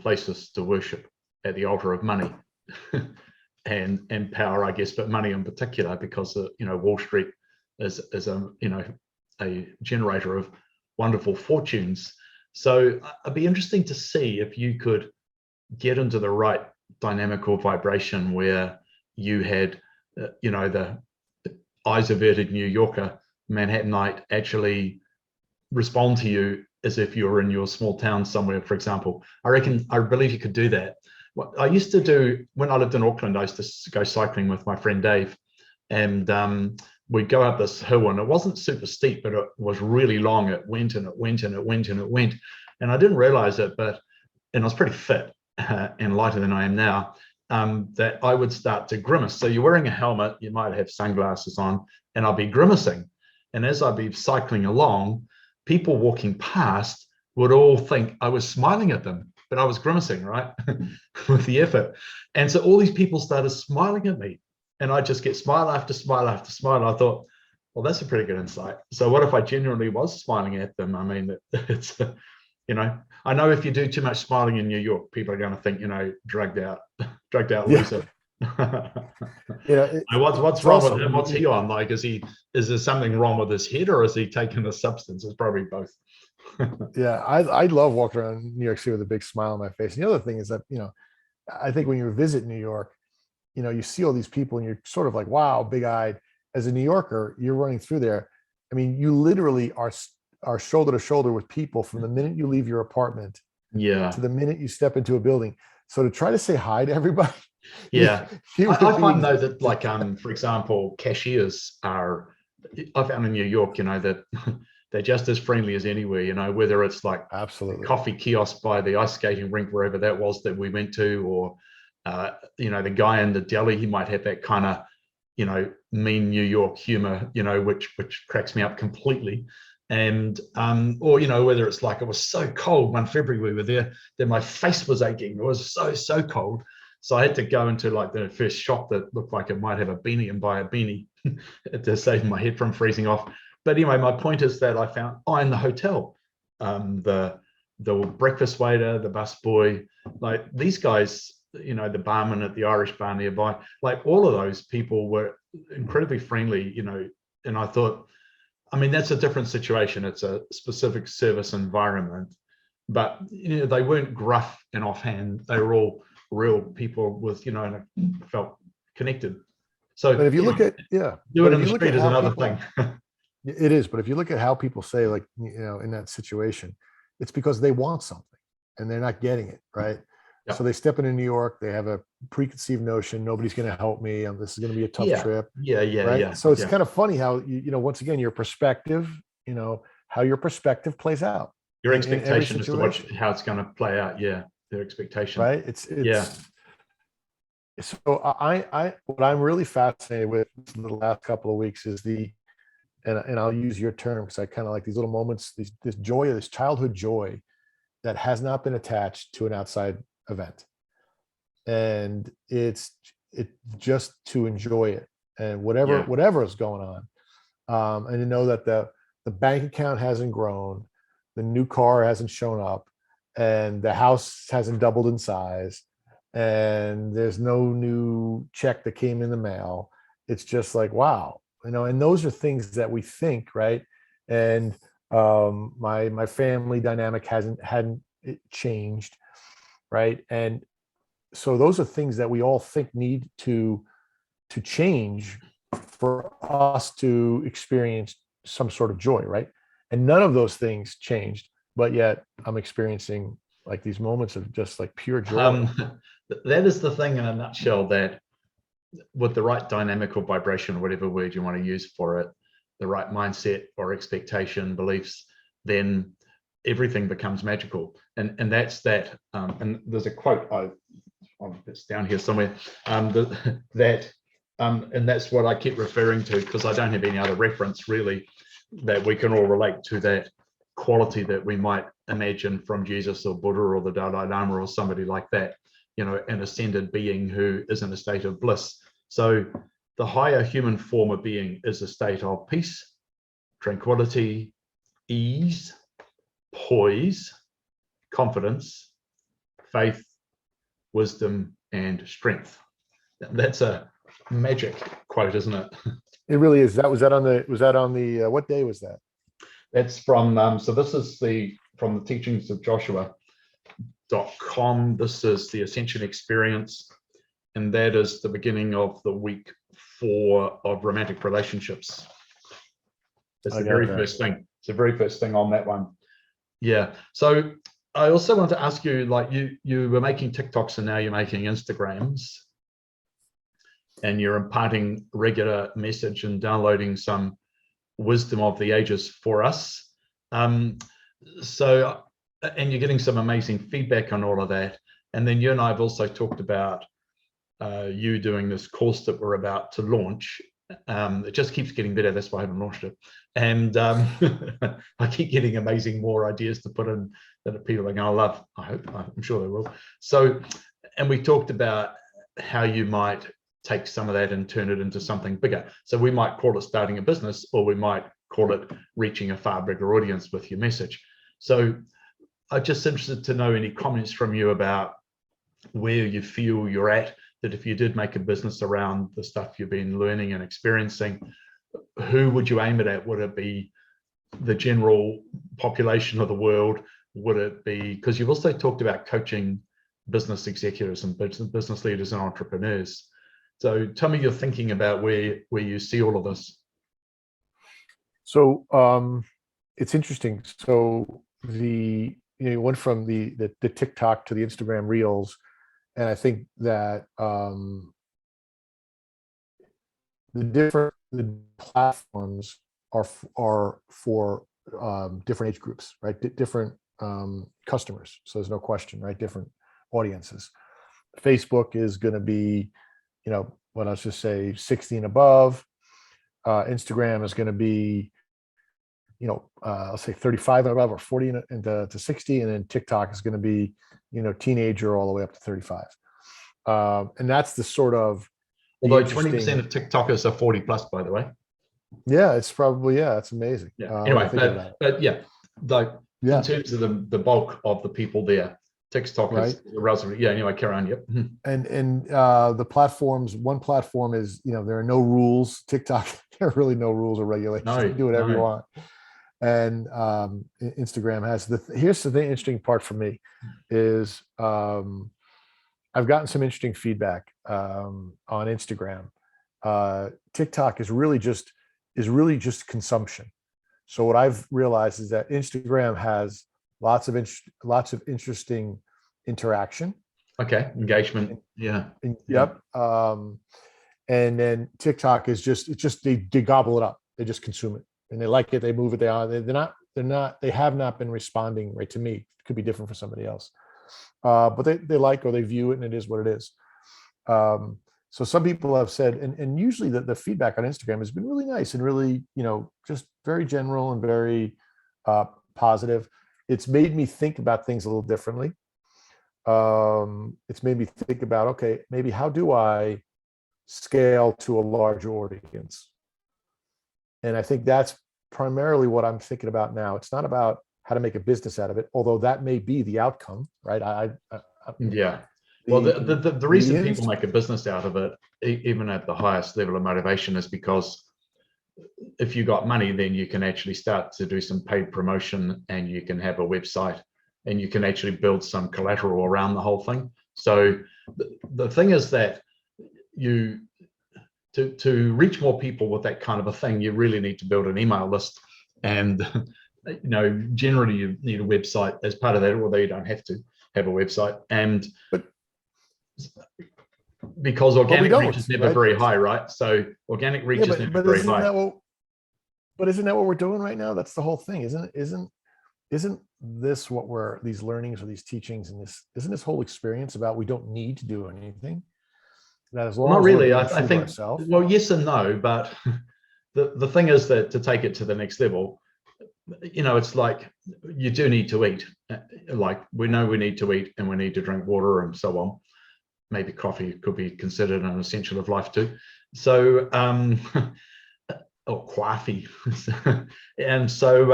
places to worship, at the altar of money and power, I guess, but money in particular, because Wall Street is a generator of wonderful fortunes. So it'd be interesting to see if you could get into the right dynamical vibration where you had the eyes averted New Yorker, Manhattanite, actually respond to you as if you were in your small town somewhere, for example. I believe you could do that. What I used to do when I lived in Auckland, I used to go cycling with my friend Dave, and we'd go up this hill, and it wasn't super steep, but it was really long. It went and it went and it went and it went, and I didn't realize it, and I was pretty fit and lighter than I am now, that I would start to grimace. So you're wearing a helmet, you might have sunglasses on, and I'll be grimacing. And as I'd be cycling along, people walking past would all think I was smiling at them, but I was grimacing, right? With the effort. And so all these people started smiling at me, and I just get smile after smile after smile. I thought, well, that's a pretty good insight. So what if I genuinely was smiling at them? I mean, it's, I know if you do too much smiling in New York, people are going to think, drugged out loser. What's wrong with him? What's he on? Like, is there something wrong with his head, or is he taking a substance? It's probably both. Yeah, I love walking around New York City with a big smile on my face. And the other thing is that, I think when you visit New York, you see all these people and you're sort of like, wow, big-eyed. As a New Yorker, you're running through there. I mean, you literally are shoulder to shoulder with people from the minute you leave your apartment to the minute you step into a building. So to try to say hi to everybody. Yeah. I find though that, like, for example, cashiers are, I found in New York, that they're just as friendly as anywhere, whether it's like absolutely coffee kiosk by the ice skating rink, wherever that was that we went to, or, the guy in the deli, he might have that kind of, mean New York humor, which cracks me up completely. And or whether it's like, it was so cold one February we were there that my face was aching. It was so cold, so I had to go into like the first shop that looked like it might have a beanie and buy a beanie to save my head from freezing off. But anyway, my point is that I found in the hotel, the breakfast waiter, the bus boy, like these guys the barman at the Irish bar nearby, like all of those people were incredibly friendly, and I thought, I mean, that's a different situation. It's a specific service environment, but they weren't gruff and offhand. They were all real people with, and I felt connected. So But if you look at, do it in the street is another thing. It is, but if you look at how people say, like, in that situation, it's because they want something and they're not getting it, right? Yep. So they step into New York, they have a preconceived notion, nobody's going to help me, this is going to be a tough trip. Right. So it's kind of funny how, once again, your perspective, how your perspective plays out. Your expectation as to how it's going to play out. Yeah. Their expectation. Right. It's So what I'm really fascinated with the last couple of weeks is and I'll use your term because I kind of like these little moments, this joy, this childhood joy that has not been attached to an outside event. And it's just to enjoy it and whatever is going on. And to know that the bank account hasn't grown, the new car hasn't shown up, and the house hasn't doubled in size, and there's no new check that came in the mail. It's just like, wow, and those are things that we think, right? And my family dynamic hadn't changed, right? And so those are things that we all think need to change for us to experience some sort of joy, right? And none of those things changed, but yet I'm experiencing like these moments of just like pure joy. That is the thing in a nutshell, that with the right dynamic or vibration, or whatever word you want to use for it, the right mindset or expectation, beliefs, then everything becomes magical. And that's that. And there's a quote, it's down here somewhere, and that's what I keep referring to, because I don't have any other reference really that we can all relate to, that quality that we might imagine from Jesus or Buddha or the Dalai Lama or somebody like that, an ascended being who is in a state of bliss. So the higher human form of being is a state of peace, tranquility, ease, poise, confidence, faith, wisdom, and strength. That's a magic quote, isn't it? It really is. Was that on the what day was that? That's from so this is from the teachings of Joshua.com. This is the Ascension Experience, and that is the beginning of the week 4 of romantic relationships. That's the very first thing. It's the very first thing on that one. Yeah. So I also want to ask you, like, you were making TikToks and now you're making Instagrams, and you're imparting regular message and downloading some wisdom of the ages for us. So, and you're getting some amazing feedback on all of that. And then you and I have also talked about you doing this course that we're about to launch. It just keeps getting better. That's why I haven't launched it. And I keep getting more ideas to put in that people are going to love. I'm sure they will. So, and we talked about how you might take some of that and turn it into something bigger. So we might call it starting a business, or we might call it reaching a far bigger audience with your message. So I'm just interested to know any comments from you about where you feel you're at, that if you did make a business around the stuff you've been learning and experiencing, who would you aim it at? Would it be the general population of the world? Would it be, because you've also talked about coaching business executives and business leaders and entrepreneurs. So tell me your thinking about where you see all of this. So it's interesting. So you went from the TikTok to the Instagram Reels, and I think that the platforms are for different age groups, right? Different customers. So there's no question, right? Different audiences. Facebook is going to be, let's just say 60 and above. Instagram is going to be, let's say 35 and above, or 40 and to 60. And then TikTok is going to be, teenager all the way up to 35. And that's the sort of, although 20% of TikTokers are 40 plus, by the way. Yeah, it's probably, it's amazing. Yeah. Anyway, but yeah, in terms of the bulk of the people there, TikTok right? is relatively, yeah, anyway, carry on. Yep. And the platforms, one platform is, there are no rules. TikTok, there are really no rules or regulations. You No, can do whatever you no. want. And Instagram has here's the interesting part for me is I've gotten some interesting feedback on Instagram. TikTok is really just consumption. So what I've realized is that Instagram has lots of interesting interaction. Okay, engagement. Yeah. Yeah. Yep. And then TikTok is they gobble it up. They just consume it and they like it. They move it. They have not been responding right to me. It could be different for somebody else. But they like or they view it and it is what it is. So some people have said, and usually the feedback on Instagram has been really nice and really, just very general and very positive. It's made me think about things a little differently. It's made me think about, okay, maybe how do I scale to a larger audience? And I think that's primarily what I'm thinking about now. It's not about how to make a business out of it, although that may be the outcome, right? Yeah. Well, the reason people make a business out of it, even at the highest level of motivation, is because if you got money, then you can actually start to do some paid promotion and you can have a website and you can actually build some collateral around the whole thing. So the thing is that to reach more people with that kind of a thing, you really need to build an email list. And generally you need a website as part of that, although you don't have to have a website. And because organic reach is never very high, right? So organic reach is never very high. But isn't that what we're doing right now? That's the whole thing, isn't this what these learnings or these teachings and isn't this whole experience about we don't need to do anything? That as long not as really. I think well, yes and no, but the thing is that to take it to the next level, it's like you do need to eat. Like we know we need to eat and we need to drink water and so on. Maybe coffee could be considered an essential of life too. So or coffee. And so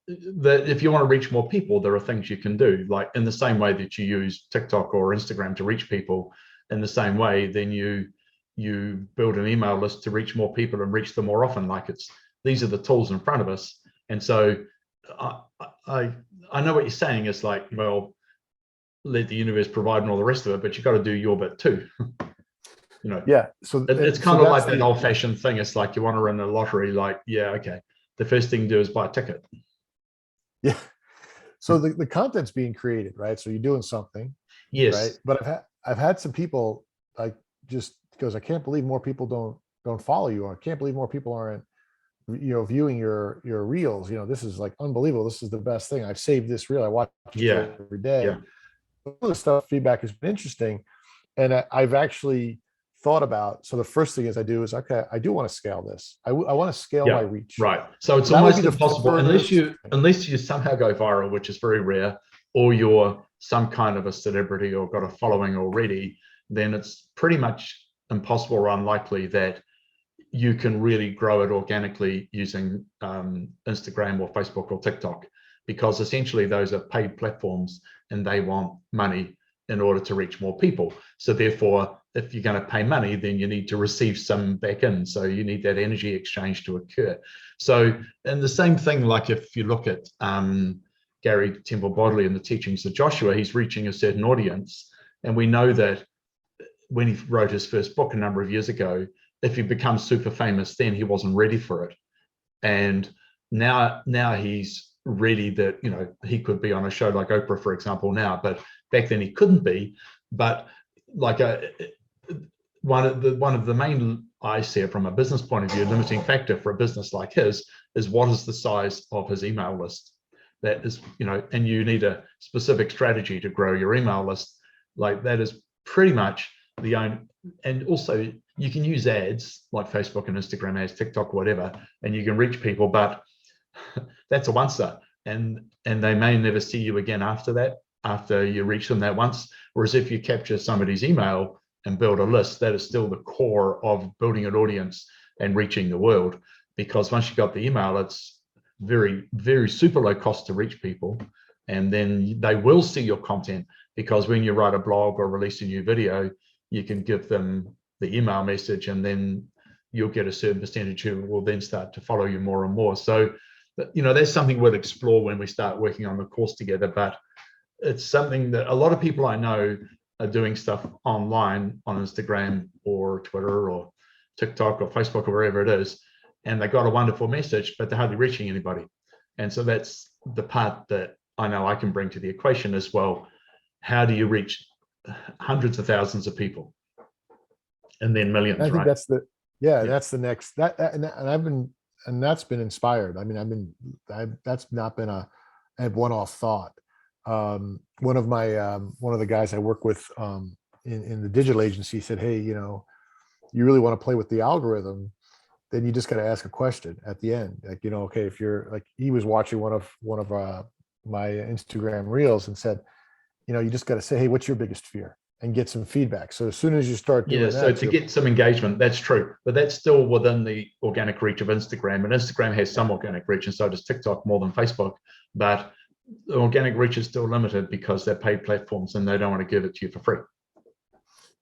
that if you want to reach more people, there are things you can do, like in the same way that you use TikTok or Instagram to reach people. In the same way, then you build an email list to reach more people and reach them more often. Like these are the tools in front of us. And so I know what you're saying. It's like, well, let the universe provide and all the rest of it, but you got to do your bit too. Yeah. So it's kind of like that old-fashioned thing. It's like you want to run a lottery. Like, yeah, okay. The first thing to do is buy a ticket. Yeah. So the content's being created, right? So you're doing something. Yes. Right. But I've had some people like just because I can't believe more people don't follow you, or I can't believe more people aren't viewing your reels. This is like unbelievable. This is the best thing. I've saved this reel. I watch it every day. Yeah. All the stuff feedback has been interesting, and I've actually thought about. So the first thing I do is, okay, I do want to scale this. I want to scale my reach. Right. So it's almost impossible unless you somehow go viral, which is very rare, or you're some kind of a celebrity or got a following already. Then it's pretty much impossible or unlikely that you can really grow it organically using Instagram or Facebook or TikTok, because essentially those are paid platforms and they want money in order to reach more people. So therefore, if you're going to pay money, then you need to receive some back in. So you need that energy exchange to occur. So, and the same thing, like if you look at Gary Temple Bodley and the teachings of Joshua, he's reaching a certain audience. And we know that when he wrote his first book a number of years ago, if he becomes super famous, then he wasn't ready for it. And now he's ready that, he could be on a show like Oprah, for example, now, but back then he couldn't be. But like one of the main, I see it from a business point of view, limiting factor for a business like his is what is the size of his email list. That is, and you need a specific strategy to grow your email list. Like that is pretty much the only, and also you can use ads like Facebook and Instagram ads, TikTok, whatever, and you can reach people, but that's a once-er, and they may never see you again after that, after you reach them that once. Whereas if you capture somebody's email and build a list, that is still the core of building an audience and reaching the world, because once you got the email, it's very, very super low cost to reach people. and then they will see your content, because when you write a blog or release a new video, you can give them the email message, and then you'll get a certain percentage who will then start to follow you more and more. So, that's something we'll explore when we start working on the course together. But it's something that a lot of people I know are doing stuff online on Instagram or Twitter or TikTok or Facebook or wherever it is, and they got a wonderful message, but they're hardly reaching anybody. And so that's the part that I know I can bring to the equation as well. How do you reach hundreds of thousands of people and then millions? I think right? that's that's the next and that's been inspired. I mean, that's not been a one-off thought. One of the guys I work with in the digital agency said, hey, you really want to play with the algorithm, then you just got to ask a question at the end. Like, okay, if you're like, he was watching one of my Instagram reels and said, you just got to say, hey, what's your biggest fear? And get some feedback. So as soon as you start doing so to get some engagement, that's true, but that's still within the organic reach of Instagram, and Instagram has some organic reach, and so does TikTok, more than Facebook. But the organic reach is still limited because they're paid platforms and they don't want to give it to you for free.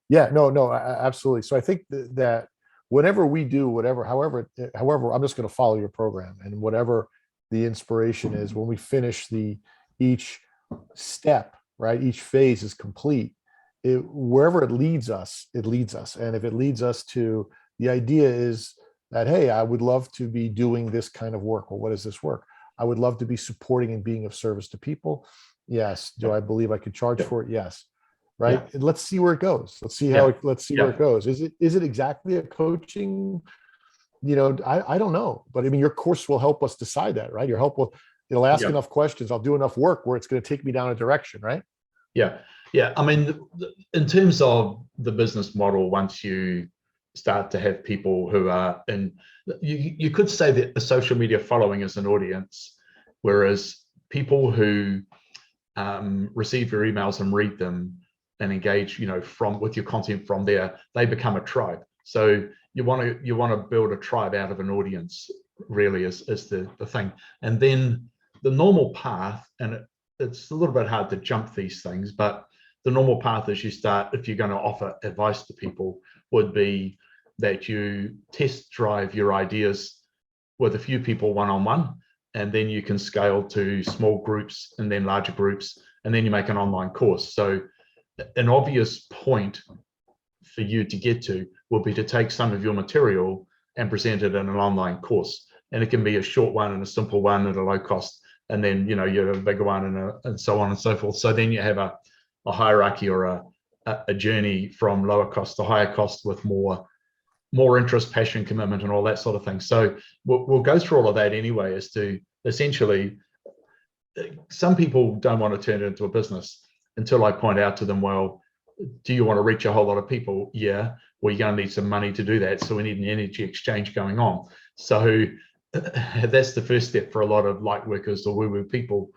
Yeah, no, absolutely. So I think that whenever we do however, I'm just going to follow your program, and whatever the inspiration is, when we finish each step, right, each phase is complete. Wherever it leads us, and if it leads us to, the idea is that, hey, I would love to be doing this kind of work. Well, what is this work? I would love to be supporting and being of service to people. Yes. Do I believe I could charge for it? Yes. Right. And let's see where it goes. Let's see where it goes. Is it exactly a coaching? I don't know, but I mean, your course will help us decide that, right? It'll ask enough questions. I'll do enough work where it's going to take me down a direction, right? Yeah. I mean, in terms of the business model, once you start to have people who are in, you could say that the social media following is an audience, whereas people who receive your emails and read them and engage, with your content from there, they become a tribe. So you want to build a tribe out of an audience, really is the thing. And then the normal path, and it's a little bit hard to jump these things, but the normal path is if you're going to offer advice to people, would be that you test drive your ideas with a few people one-on-one, and then you can scale to small groups and then larger groups, and then you make an online course. So an obvious point for you to get to will be to take some of your material and present it in an online course. And it can be a short one and a simple one at a low cost, and then you have a bigger one and so on and so forth. So then you have a hierarchy or a journey from lower cost to higher cost with more interest, passion, commitment, and all that sort of thing. So we'll go through all of that anyway, as to essentially, some people don't want to turn it into a business until I point out to them, well, do you want to reach a whole lot of people? Yeah. Well, you're going to need some money to do that. So we need an energy exchange going on. So that's the first step for a lot of light workers or woo-woo people.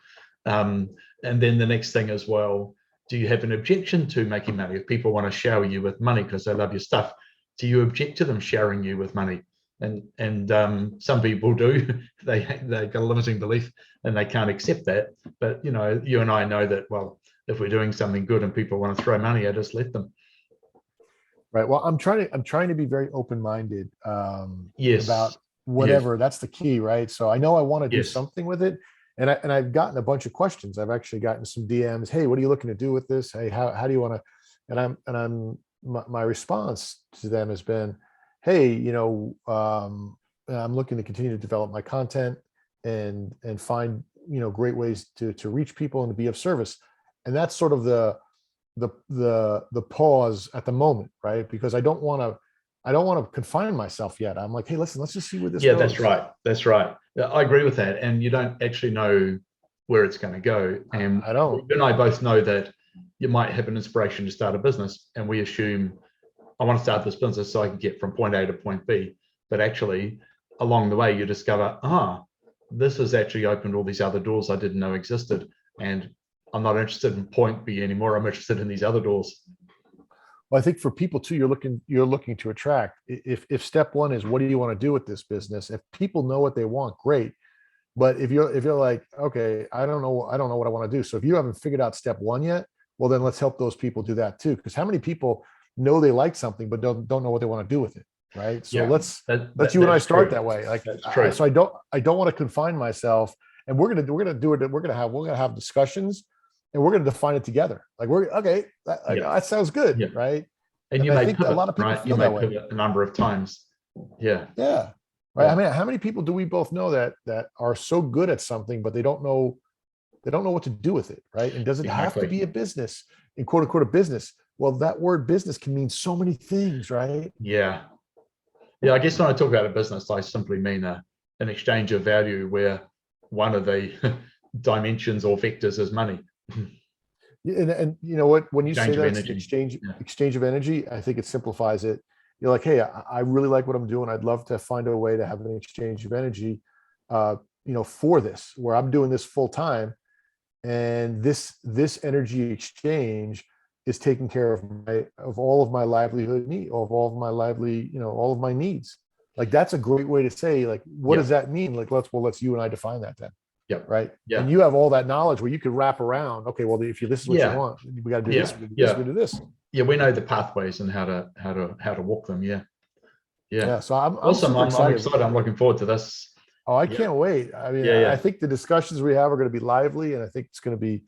And then the next thing as well, do you have an objection to making money? If people want to shower you with money because they love your stuff, do you object to them showering you with money? And some people do. They got a limiting belief and they can't accept that. But you and I know that, well, if we're doing something good and people want to throw money at us, let them. Right. Well, I'm trying to be very open-minded about whatever. Yes. That's the key, right? So I know I want to do Yes. something with it, and I've gotten a bunch of questions. I've actually gotten some DMs. Hey, what are you looking to do with this? Hey, how do you want to? And my response to them has been, hey, I'm looking to continue to develop my content and find great ways to reach people and to be of service. And that's sort of the pause at the moment, right? Because I don't want to confine myself yet. I'm like, hey, listen, let's just see where this goes. That's right. I agree with that. And you don't actually know where it's going to go. And I don't. You and I both know that you might have an inspiration to start a business, and we assume, I want to start this business so I can get from point A to point B. But actually, along the way, you discover, this has actually opened all these other doors I didn't know existed. And I'm not interested in point B anymore. I'm interested in these other doors. Well, I think for people too, you're looking to attract. If step one is, what do you want to do with this business? If people know what they want, great. But if you're like, okay, I don't know what I want to do. So if you haven't figured out step one yet, well, then let's help those people do that too. Because how many people know they like something but don't know what they want to do with it, right? So Yeah, let's you and I that's start true. that way. Like, That's true. so I don't want to confine myself. And we're gonna do it. We're gonna have discussions, and we're gonna define it together. Like that sounds good, Yeah. right? And And you I may think pivot, a lot of people right? You feel may that way. pivot a number of times. Yeah. Yeah. Right. Yeah. I mean, how many people do we both know that are so good at something, but they don't know what to do with it, right? And does it have to Exactly. be a business, in quote unquote a business? Well, that word business can mean so many things, right? Yeah. Yeah. I guess when I talk about a business, I simply mean an exchange of value where one of the dimensions or vectors is money. And you know what, when you say Exchange of that, it's energy. Yeah. exchange of energy, I think it simplifies it. You're like, hey, I really like what I'm doing. I'd love to find a way to have an exchange of energy, for this, where I'm doing this full time, and this energy exchange is taking care of all of my livelihood need, of all of my all of my needs. Like, that's a great way to say, like, what Yeah. does that mean? Like, let's you and I define that then. Yeah. Right. Yeah. And you have all that knowledge where you could wrap around. Okay, well, if this is what you Yeah. want, we got to do Yeah. this, we do Yeah. this, we do this. Yeah. We know the pathways and how to walk them. Yeah. Yeah. Yeah. So I'm Awesome. super I'm excited. excited. I'm looking forward to this. Oh, I Yeah. can't wait. I mean, Yeah. I Yeah. think the discussions we have are going to be lively, and I think it's going to be,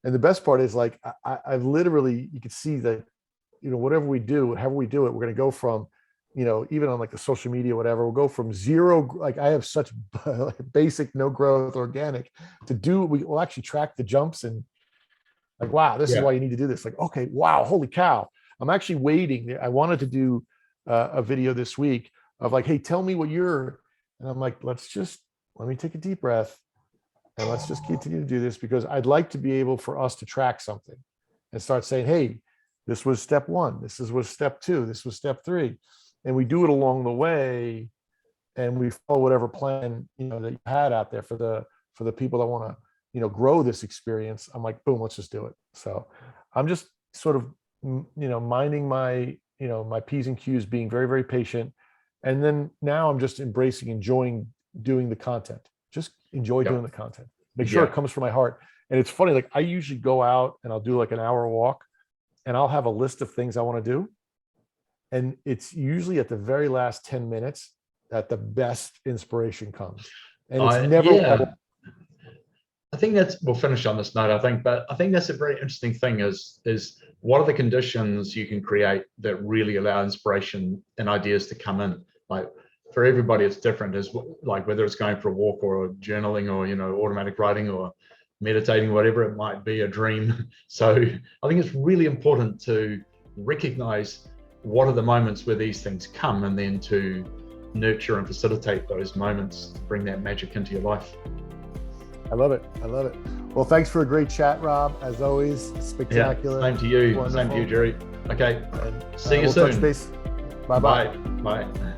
and the best part is, like, I've literally, you can see that, whatever we do, however we do it, we're going to go from, even on like the social media, whatever, we'll go from zero. Like, I have such basic, no growth, organic we'll actually track the jumps, and like, wow, this is Yeah. why you need to do this. Like, okay, wow, holy cow. I'm actually waiting. I wanted to do a video this week of like, hey, tell me what and I'm like, let me take a deep breath, and let's just continue to do this, because I'd like to be able for us to track something and start saying, hey, this was step one, was step two, this was step three. And we do it along the way, and we follow whatever plan, that you had out there for the people that want to, grow this experience. I'm like, boom, let's just do it. So I'm just sort of, minding my, my P's and Q's, being very, very patient. And then now I'm just enjoying doing the content. Just enjoy doing the content. Make sure it comes from my heart. And it's funny, like, I usually go out and I'll do like an hour walk, and I'll have a list of things I want to do. And it's usually at the very last 10 minutes that the best inspiration comes. And it's never. Yeah. I think we'll finish on this note, I think, but I think that's a very interesting thing is what are the conditions you can create that really allow inspiration and ideas to come in? Like, for everybody, it's different, is like whether it's going for a walk or journaling or, automatic writing or meditating, whatever it might be, a dream. So I think it's really important to recognize what are the moments where these things come, and then to nurture and facilitate those moments to bring that magic into your life. I love it. Well, thanks for a great chat, Rob. As always, spectacular. Yeah, same to you. Wonderful. Same to you, Jerry. Okay. And, See you we'll soon. touch base. Bye-bye. Bye. Bye.